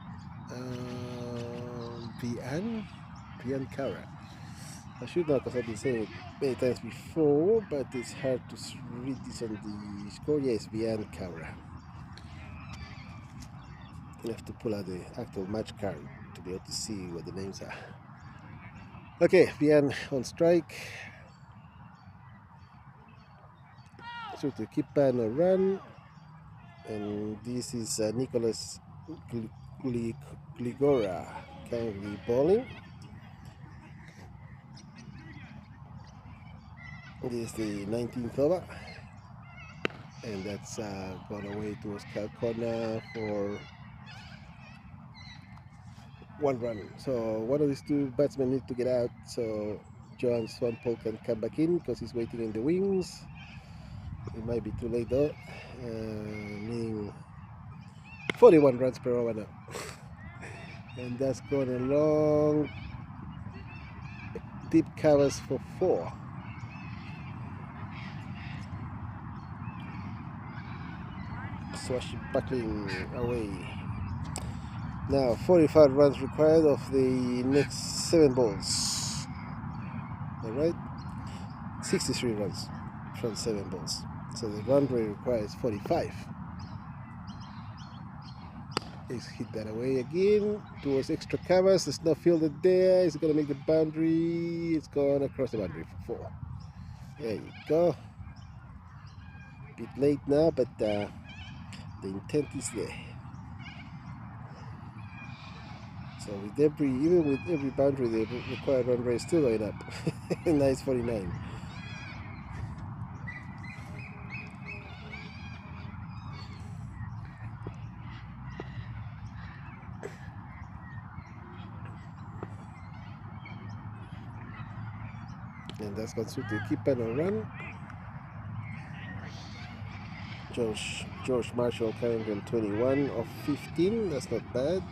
Vian Kara. I should know because I've been saying it many times before, but it's hard to read this on the score. Yes, Vian Kara. You have to pull out the actual match card to be able to see what the names are. Okay, Vian on strike. So to keep no run, and this is Nicholas Gligora currently bowling. This is the 19th over, and that's gone away towards Cal corner for 1 run. So one of these 2 batsmen need to get out, so Johan Swampole can come back in because he's waiting in the wings. It might be too late though, meaning 41 runs per over now. And that's going along. Deep covers for 4. Swashbuckling away. Now 45 runs required of the next 7 balls. Alright? 63 runs from 7 balls. So the run rate requires 45. He's hit that away again towards extra covers. There's no fielder there. He's going to make the boundary. It's gone across the boundary for 4. There you go. Bit late now, but the intent is there. So with even with every boundary, the required run rate is still going up. Nice 49. And that's gone through to keep on a run. George Marshall currently on 21 of 15. That's not bad.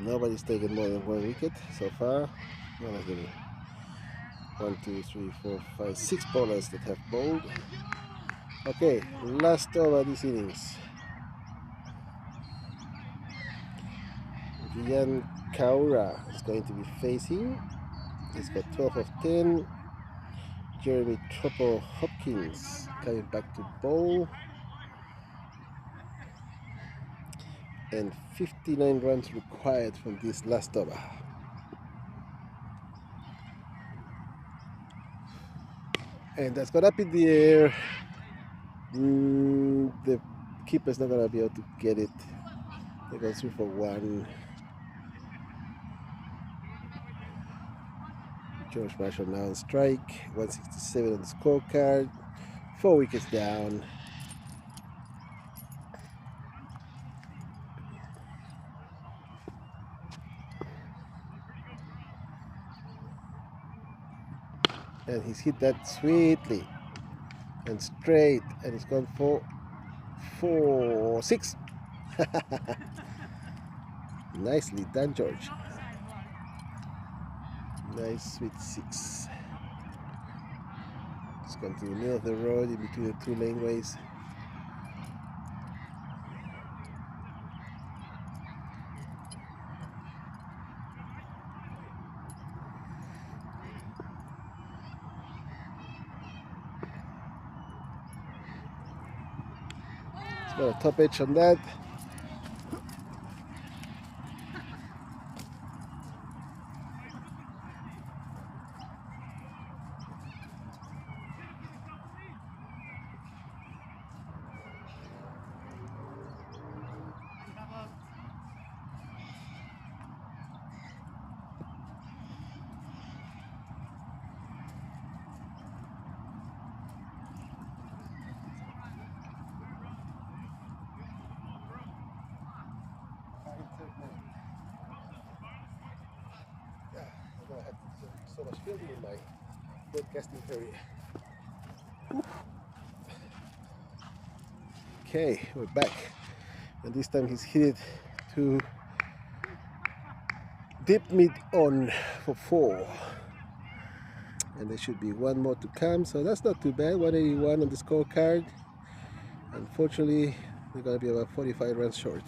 Nobody's taken more than 1 wicket so far. Well, that's gonna be 1, 2, 3, 4, 5, 6 bowlers that have bowled. Okay, last over this innings. Vian Kaura is going to be facing. He's got 12 of 10. Jeremy Troppo Hopkins coming back to bowl. and 59 runs required from this last over. And that's got up in the air. The keeper's not gonna be able to get it. They go through for one. George Marshall now on strike. 167 on the scorecard. 4 wickets down. And he's hit that sweetly and straight, and he's gone for 4-6. Nicely done, George. Nice sweet 6. It's gone to the middle of the road in between the 2 laneways. It's got a top edge on that. I have so much filming in my broadcasting career. Okay, we're back, and this time he's hit it to deep mid on for 4, and there should be one more to come, so that's not too bad. 181 on the scorecard. Unfortunately, they're gonna be about 45 runs short.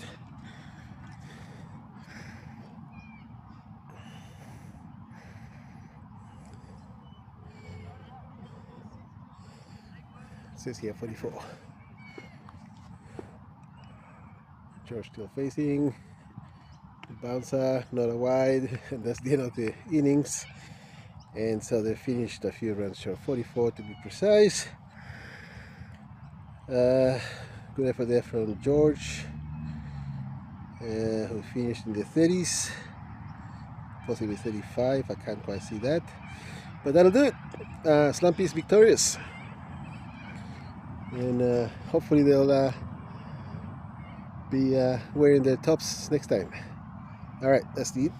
It says here 44. George still facing. The bouncer, not a wide, and that's the end of the innings. And so they finished a few runs short, 44 to be precise. Good effort there from George, who finished in the 30s, possibly 35. I can't quite see that, but that'll do it. Slumpies victorious, and hopefully they'll be wearing their tops next time. All right, that's it.